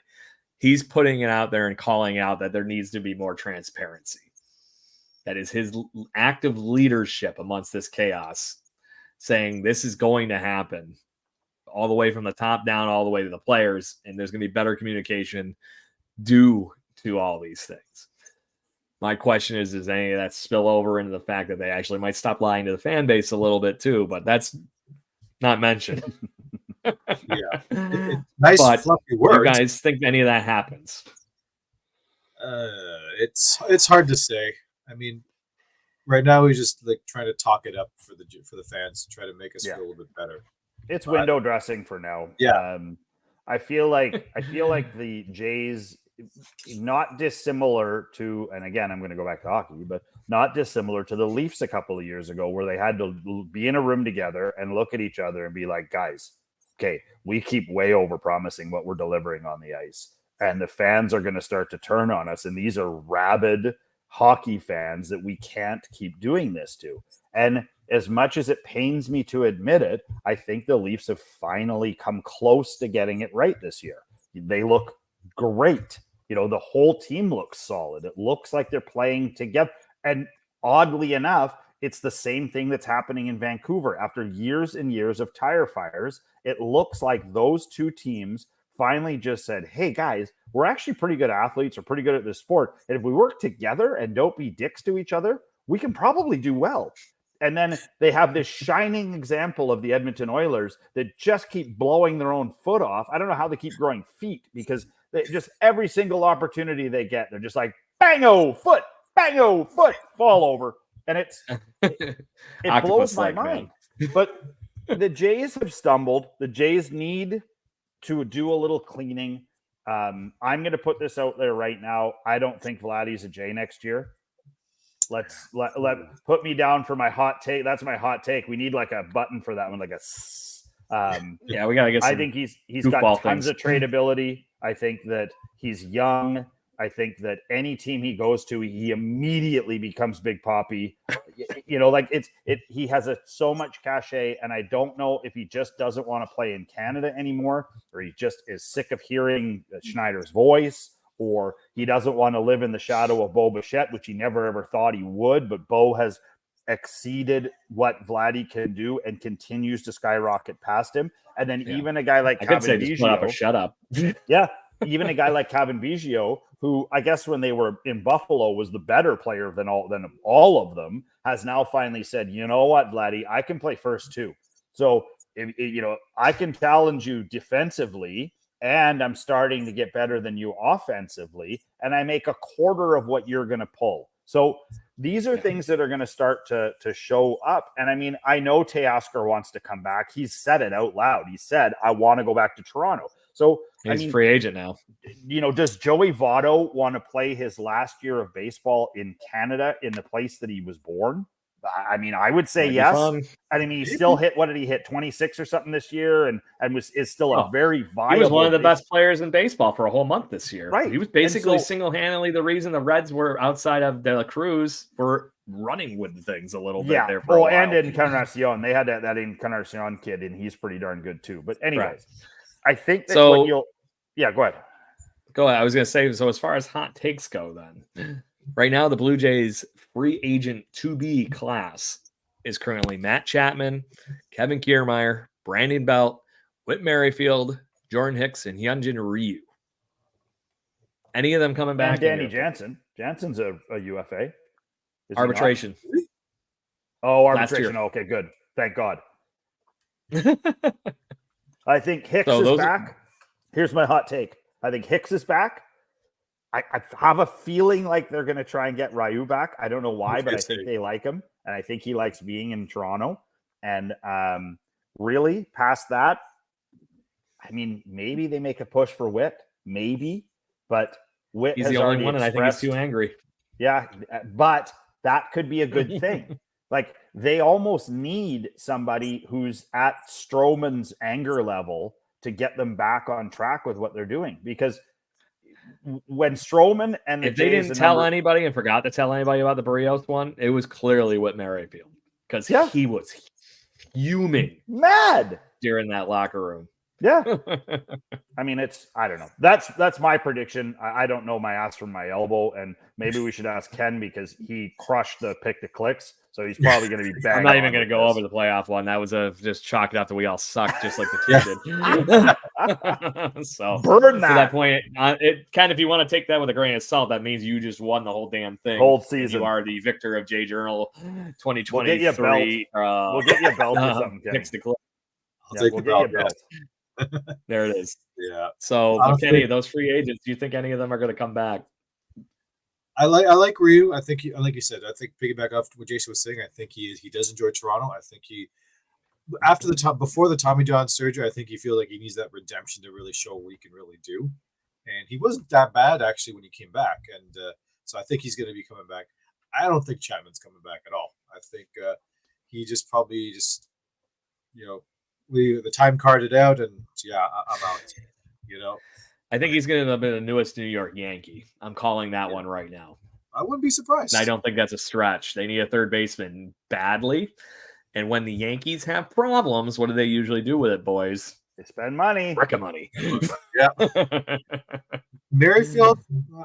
he's putting it out there and calling out that there needs to be more transparency. That is his active leadership amongst this chaos, saying this is going to happen all the way from the top down, all the way to the players, and there's going to be better communication due to all these things. My question is, does any of that spill over into the fact that they actually might stop lying to the fan base a little bit too? But that's not mentioned. Yeah, nice fluffy words. You guys think any of that happens? It's hard to say. I mean, right now we just trying to talk it up for the fans to try to make us feel a little bit better. It's window dressing for now. Yeah, I feel like the Jays, not dissimilar to, and again I'm going to go back to hockey, but not dissimilar to the Leafs a couple of years ago, where they had to be in a room together and look at each other and be like, guys, okay, we keep way over promising what we're delivering on the ice, and the fans are going to start to turn on us, and these are rabid hockey fans that we can't keep doing this to. And as much as it pains me to admit it, I think the Leafs have finally come close to getting it right this year. They look great. The whole team looks solid. It looks like they're playing together. And oddly enough, it's the same thing that's happening in Vancouver. After years and years of tire fires, it looks like those two teams finally just said, hey, guys, we're actually pretty good athletes. We're pretty good at this sport. And if we work together and don't be dicks to each other, we can probably do well. And then they have this shining example of the Edmonton Oilers that just keep blowing their own foot off. I don't know how they keep growing feet, because they just every single opportunity they get, they're just like, bango, foot, fall over. And it blows my mind. But the Jays have stumbled. The Jays need to do a little cleaning. I'm going to put this out there right now. I don't think Vladdy's a Jay next year. Let put me down for my hot take. That's my hot take. We need like a button for that one, like a yeah, we gotta get. I think he's got tons of tradability. I think that he's young. I think that any team he goes to, he immediately becomes Big Papi. He has so much cachet, and I don't know if he just doesn't want to play in Canada anymore, or he just is sick of hearing Schneider's voice, or he doesn't want to live in the shadow of Bo Bichette, which he never ever thought he would. But Bo has exceeded what Vladdy can do and continues to skyrocket past him. And then even a guy like Kevin Biggio, shut up. Yeah. Even a guy like Kevin Biggio, who I guess when they were in Buffalo was the better player than all of them, has now finally said, you know what, Vladdy, I can play first too. So, I can challenge you defensively, and I'm starting to get better than you offensively, and I make a quarter of what you're going to pull. So these are things that are going to start to show up. And I mean, I know Teoscar wants to come back. He's said it out loud. He said, I want to go back to Toronto. So he's a free agent now. Does Joey Votto want to play his last year of baseball in Canada in the place that he was born? I mean, I would say yes. I mean, he still hit, what did he hit, 26 or something this year, and is still a very viable. He was one of the best players in baseball for a whole month this year. Right. He was basically single-handedly the reason the Reds were outside of De La Cruz for running with things a little bit there for a while. And Encarnacion. They had that Encarnacion kid, and he's pretty darn good too. But anyways, I think that go ahead. Go ahead. I was going to say, so as far as hot takes go then, right now the Blue Jays free agent to be class is currently Matt Chapman, Kevin Kiermaier, Brandon Belt, Whit Merrifield, Jordan Hicks, and Hyunjin Ryu. Any of them coming back? And Danny Jansen. Jansen's a UFA. Is arbitration. Oh, arbitration. Okay, good. Thank God. I think Hicks is back. Here's my hot take. I think Hicks is back. I have a feeling like they're going to try and get Ryu back. I don't know why, but I think they like him. And I think he likes being in Toronto. And really, past that, I mean, maybe they make a push for Whit. Maybe. But Whit he's has the only one, and I think he's too angry. Yeah, but that could be a good thing. Like, they almost need somebody who's at Stroman's anger level to get them back on track with what they're doing. Because when Stroman and the if they didn't tell anybody and forgot to tell anybody about the Barrios one, it was clearly Whit Merrifield, because he was fuming, mad during that locker room. Yeah. I mean, I don't know. That's my prediction. I don't know my ass from my elbow, and maybe we should ask Ken, because he crushed the pick to clicks. So he's probably going to be bang. I'm not even going to go over the playoff one. That was just chalk it up that we all sucked, just like the team did. So burn that. To that point, it kind of, if you want to take that with a grain of salt, that means you just won the whole damn thing. Whole season. You are the victor of J Journal 2023. We'll get you a belt. We'll get you a belt or something. Picks the clip. I'll take the belt. There it is. Yeah. So, Kenny, those free agents, do you think any of them are going to come back? I like Ryu. I think like you said, I think piggyback off what Jason was saying, I think he does enjoy Toronto. I think before the Tommy John surgery, I think he feels like he needs that redemption to really show what he can really do. And he wasn't that bad actually when he came back, and so I think he's going to be coming back. I don't think Chapman's coming back at all. I think he just probably the time carded out, and I'm out. I think he's going to be the newest New York Yankee. I'm calling that one right now. I wouldn't be surprised. And I don't think that's a stretch. They need a third baseman badly. And when the Yankees have problems, what do they usually do with it, boys? They spend money. Frickin' money. Yeah. Merrifield,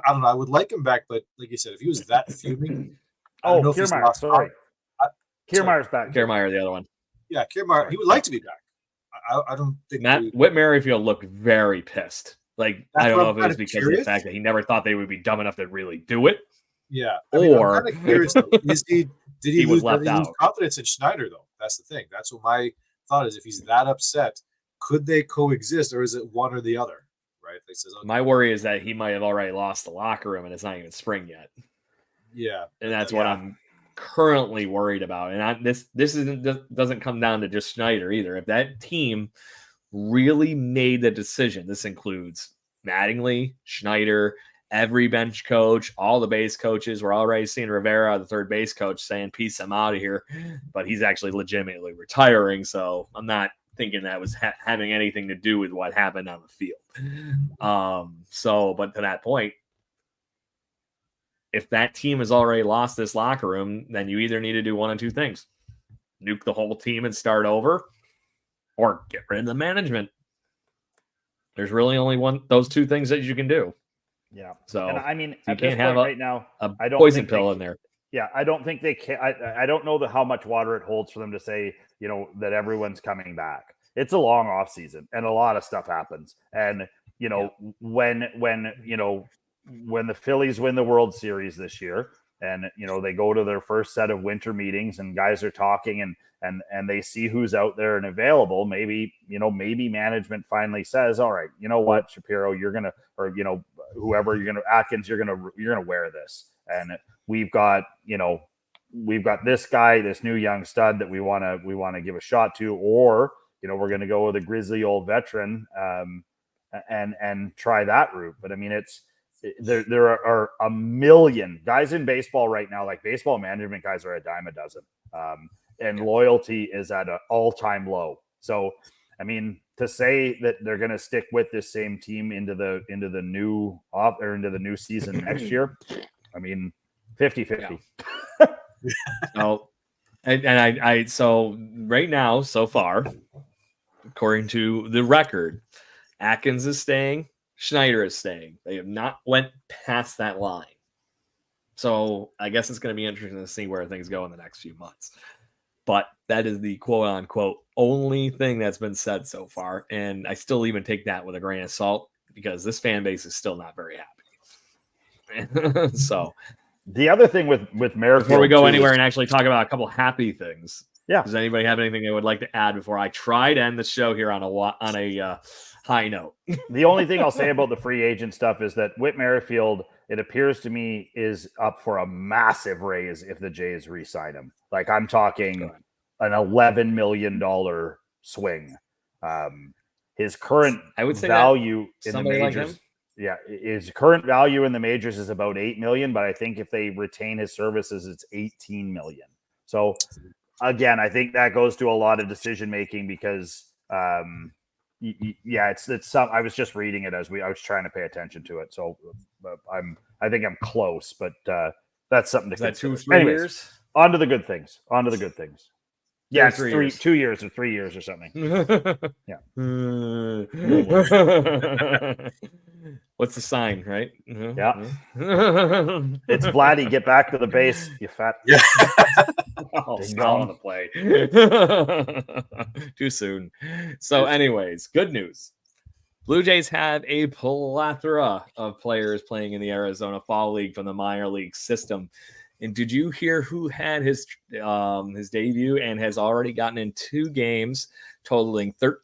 I don't know. I would like him back, but like you said, if he was that fuming. Kiermaier. Sorry. Kiermaier's back. Kiermaier, the other one. Yeah, Kiermaier. He would like to be back. I don't think Whit Merrifield looked very pissed. Like, I don't know if it was because of the fact that he never thought they would be dumb enough to really do it. Yeah. Or I'm kind of curious, though. Did he was lose confidence in Schneider, though? That's the thing. That's what my thought is. If he's that upset, could they coexist, or is it one or the other? Right? They says, okay. My worry is that he might have already lost the locker room, and it's not even spring yet. Yeah. And that's what I'm currently worried about. And this doesn't come down to just Schneider either. If that team really made the decision, this includes Mattingly, Schneider, every bench coach, all the base coaches. We're already seeing Rivera, the third base coach, saying, peace, I'm out of here. But he's actually legitimately retiring. So I'm not thinking that was having anything to do with what happened on the field. But to that point, if that team has already lost this locker room, then you either need to do one of two things: nuke the whole team and start over, or get rid of the management. There's really only those two things that you can do. Yeah. So, and I mean, you at can't this have point right now, I don't poison pill in there. Yeah, I don't think they can. I don't know how much water it holds for them to say, that everyone's coming back. It's a long off season, and a lot of stuff happens. And when the Phillies win the World Series this year, and they go to their first set of winter meetings, and guys are talking, and they see who's out there and available. Maybe management finally says, all right, you know what, Shapiro, you're gonna, or whoever you're gonna, Atkins, you're gonna wear this, and we've got this guy, this new young stud that we want to give a shot to, or we're gonna go with a grizzly old veteran, and try that route. But I mean, there are a million guys in baseball right now. Like, baseball management guys are a dime a dozen, and loyalty is at an all-time low. So, I mean, to say that they're going to stick with this same team into the new season next year, I mean, 50-50. Yeah. So right now, so far, according to the record, Atkins is staying, Schneider is staying. They have not went past that line. So I guess it's going to be interesting to see where things go in the next few months. But that is the quote unquote only thing that's been said so far. And I still even take that with a grain of salt because this fan base is still not very happy. So the other thing with Merrifield, before we go anywhere and actually talk about a couple happy things, yeah. Does anybody have anything they would like to add before I try to end the show here on a high note? The only thing I'll say about the free agent stuff is that Whit Merrifield, it appears to me, is up for a massive raise if the Jays re-sign him. Like I'm talking an $11 million swing. His current value in the majors, his current value in the majors is about $8 million, but I think if they retain his services, it's $18 million. So again, I think that goes to a lot of decision making because, it's some. I was just reading it I was trying to pay attention to it, so I think I'm close, but that's something to consider. 2-3 years. On to the good things. Yeah, it's 2 years or 3 years or something. Yeah. What's the sign, right? Yeah. It's Vladdy. Get back to the base, you fat. Yeah. Stall on the play. Too soon. So, anyways, good news. Blue Jays have a plethora of players playing in the Arizona Fall League from the minor league system. And did you hear who had his debut and has already gotten in 2 games, totaling 3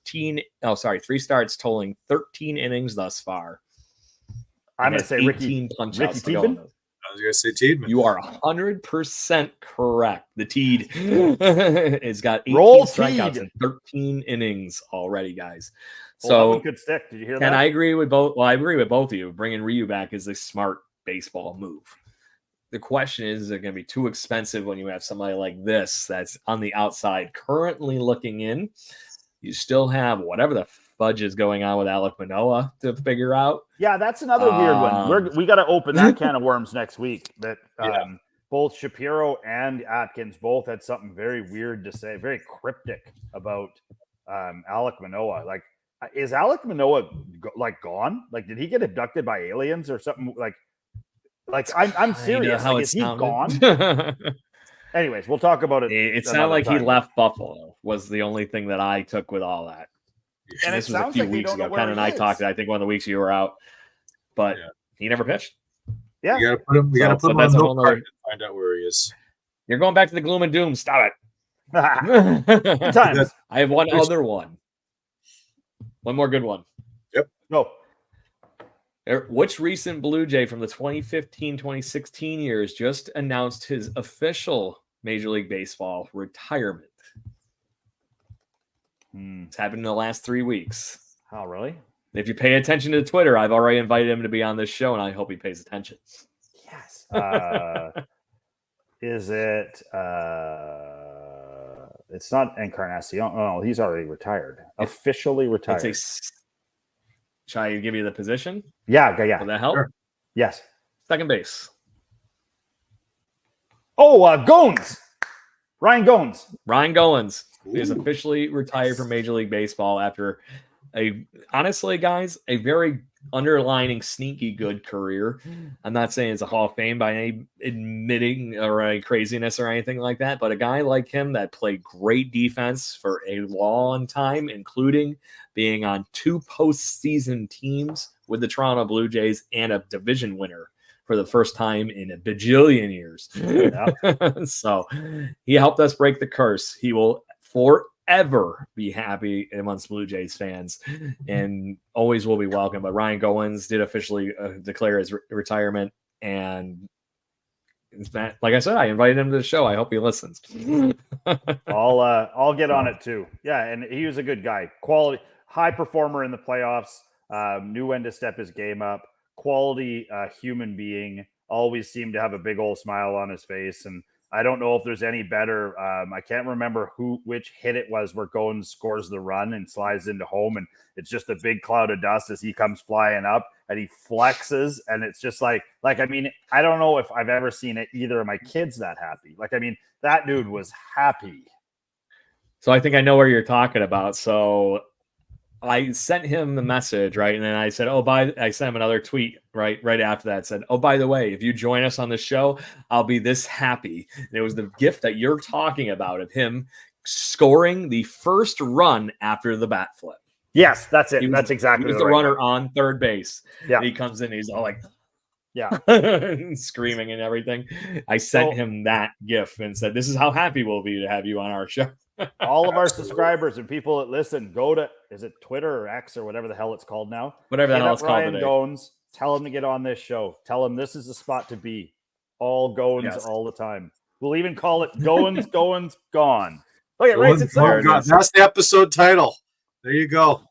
starts, totaling 13 innings thus far? I'm going to say Ricky Tiedemann. I was going to say Tiedemann. You are 100% correct. The Teed has got 18 strikeouts and 13 innings already, guys. So good stick. Did you hear that? And I agree with both. Well, I agree with both of you. Bringing Ryu back is a smart baseball move. The question is it going to be too expensive when you have somebody like this that's on the outside currently looking in? You still have whatever the fudge is going on with Alek Manoah to figure out. Yeah, that's another weird one. We got to open that can of worms next week. That both Shapiro and Atkins both had something very weird to say, very cryptic about Alek Manoah. Like, is Alek Manoah gone? Like, did he get abducted by aliens or something? Like I'm serious. Like, is he gone? Anyways, we'll talk about it. It sounded like he left Buffalo was the only thing that I took with all that. And this was a few weeks ago. Ken and I talked. I think one of the weeks you were out, but he never pitched. Yeah, you got to put him. We got to put him on the card and find out where he is. You're going back to the gloom and doom. Stop it. Times. I have one other one. One more good one. Yep. No. Which recent Blue Jay from the 2015-2016 years just announced his official Major League Baseball retirement? It's happened in the last 3 weeks. Oh, really? If you pay attention to Twitter, I've already invited him to be on this show, and I hope he pays attention. Yes. Is it? It's not Encarnacion. Oh, he's already retired. Officially retired. Shall I give you the position? Yeah. Will that help? Sure. Yes. Second base. Oh, Goins. Ryan Goins. He is officially retired from Major League Baseball after honestly, guys, a very underlining, sneaky good career. I'm not saying it's a Hall of Fame by any admitting or a craziness or anything like that, but a guy like him that played great defense for a long time, including being on 2 postseason teams with the Toronto Blue Jays and a division winner for the first time in a bajillion years. So he helped us break the curse. He will forever be happy amongst Blue Jays fans and always will be welcome. But Ryan Goins did officially declare his retirement. And like I said, I invited him to the show. I hope he listens. I'll get on it too. Yeah. And he was a good guy, quality, high performer in the playoffs, knew when to step his game up, quality human being, always seemed to have a big old smile on his face. And I don't know if there's any better. I can't remember which hit it was where Goins scores the run and slides into home, and it's just a big cloud of dust as he comes flying up and he flexes, and it's just like I mean, I don't know if I've ever seen either of my kids that happy. Like, I mean, that dude was happy. So I think I know where you're talking about. So I sent him the message, right? And then I said, I sent him another tweet right after that. Said, oh, by the way, if you join us on the show, I'll be this happy. And it was the gift that you're talking about of him scoring the first run after the bat flip. Yes, that's it. That's exactly he was the runner on third base. Yeah. And he comes in, he's all like, yeah, screaming and everything. I sent him that gif and said, this is how happy we'll be to have you on our show. All of our subscribers and people that listen, go to, is it Twitter or X or whatever the hell it's called now? Whatever the hell it's called today. Goins, tell him to get on this show. Tell him this is the spot to be. All Goins all the time. We'll even call it Goins, Goins, Gone. Look at right. That's the episode title. There you go.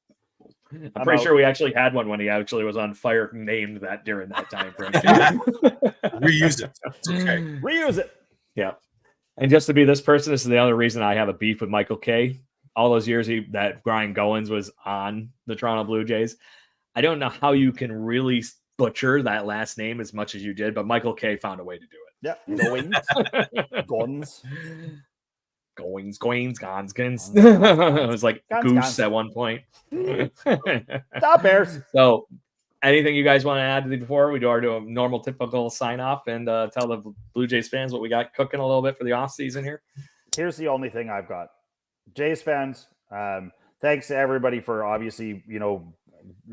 I'm pretty sure we actually had one when he actually was on fire named that during that time frame. Reuse it. It's okay. Reuse it. Yeah. And just to be this person, this is the other reason I have a beef with Michael K. All those years that Brian Goins was on the Toronto Blue Jays. I don't know how you can really butcher that last name as much as you did, but Michael K found a way to do it. Yeah. Goins. Goins. It was like Goose at one point. Stop Bears. So anything you guys want to add before we do our normal typical sign off and tell the Blue Jays fans what we got cooking a little bit for the off season here? Here's the only thing I've got. Jays fans, thanks to everybody for obviously,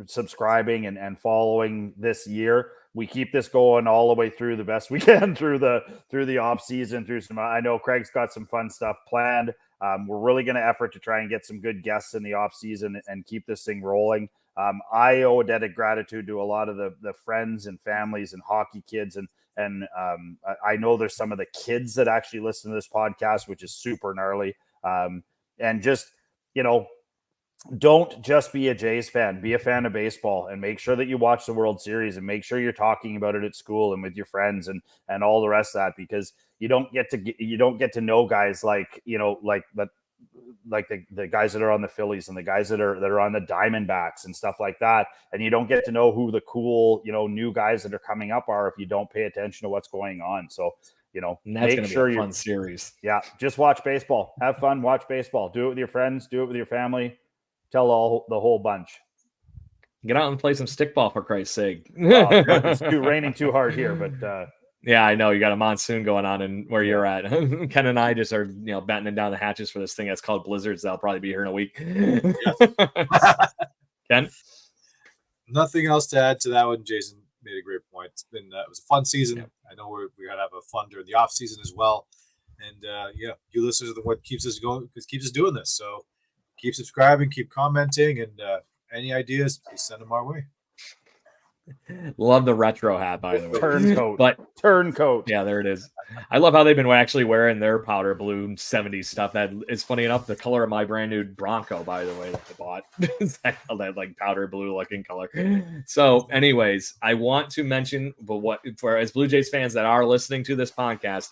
subscribing and following this year. We keep this going all the way through the best we can through the off season, through some, I know Craig's got some fun stuff planned. We're really going to effort to try and get some good guests in the off season and keep this thing rolling. I owe a debt of gratitude to a lot of the friends and families and hockey kids. And I know there's some of the kids that actually listen to this podcast, which is super gnarly. And just, don't just be a Jays fan, be a fan of baseball and make sure that you watch the World Series and make sure you're talking about it at school and with your friends and all the rest of that, because you don't get to know guys like the guys that are on the Phillies and the guys that are on the Diamondbacks and stuff like that. And you don't get to know who the cool, new guys that are coming up are if you don't pay attention to what's going on. So, make sure you're fun series. Yeah. Just watch baseball, have fun, watch baseball, do it with your friends, do it with your family. Tell the whole bunch. Get out and play some stickball for Christ's sake. It's raining too hard here, but yeah, I know you got a monsoon going on and where you're at. Ken and I just are, battening down the hatches for this thing that's called blizzards. That'll probably be here in a week. Ken, nothing else to add to that one. Jason made a great point. It was a fun season. Yeah. I know we got to have a fun during the off season as well. And you listeners are what keeps us going, keeps us doing this. So. Keep subscribing, keep commenting, and any ideas, please send them our way. Love the retro hat, by the way. Turncoat. Yeah, there it is. I love how they've been actually wearing their powder blue 70s stuff. That is funny enough. The color of my brand new Bronco, by the way, that I bought is that like powder blue looking color. So, anyways, I want to mention, for as Blue Jays fans that are listening to this podcast,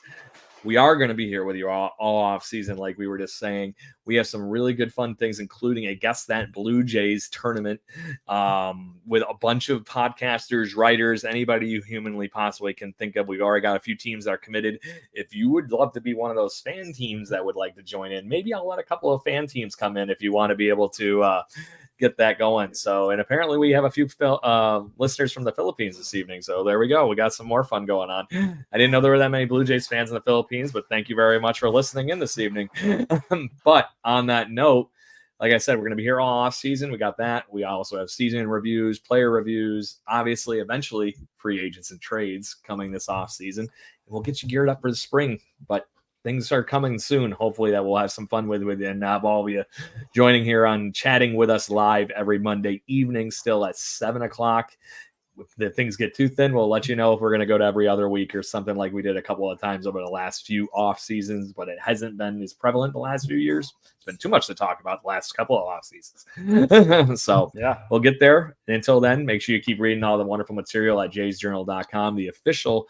we are going to be here with you all off season, like we were just saying. We have some really good fun things, including a Guess That Blue Jays tournament with a bunch of podcasters, writers, anybody you humanly possibly can think of. We've already got a few teams that are committed. If you would love to be one of those fan teams that would like to join in, maybe I'll let a couple of fan teams come in if you want to be able to get that going. So, and apparently we have a few listeners from the Philippines this evening. So there we go. We got some more fun going on. I didn't know there were that many Blue Jays fans in the Philippines, but thank you very much for listening in this evening. But on that note, like I said, we're going to be here all off season. We got that. We also have season reviews, player reviews, obviously, eventually free agents and trades coming this off season. And we'll get you geared up for the spring, but things are coming soon. Hopefully that we'll have some fun with and have all of you joining here on chatting with us live every Monday evening, still at 7:00. If things get too thin, we'll let you know if we're going to go to every other week or something like we did a couple of times over the last few off seasons, but it hasn't been as prevalent the last few years. It's been too much to talk about the last couple of off seasons. So yeah, we'll get there. Until then, make sure you keep reading all the wonderful material at jaysjournal.com, the official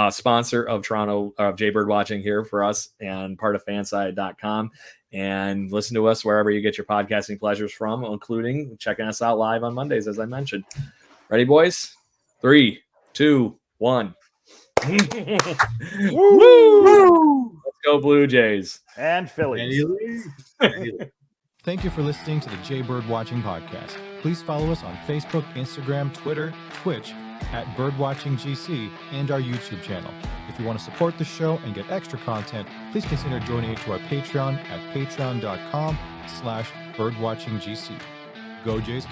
sponsor of Toronto, of Jaybird Watching here for us and part of fanside.com. And listen to us wherever you get your podcasting pleasures from, including checking us out live on Mondays, as I mentioned. Ready, boys? 3, 2, 1. Woo! Let's go Blue Jays. And Phillies. Thank you for listening to the Jay Bird Watching Podcast. Please follow us on Facebook, Instagram, Twitter, Twitch at BirdwatchingGC, and our YouTube channel. If you want to support the show and get extra content, please consider joining to our Patreon at patreon.com/birdwatchinggc. Go Jays, go.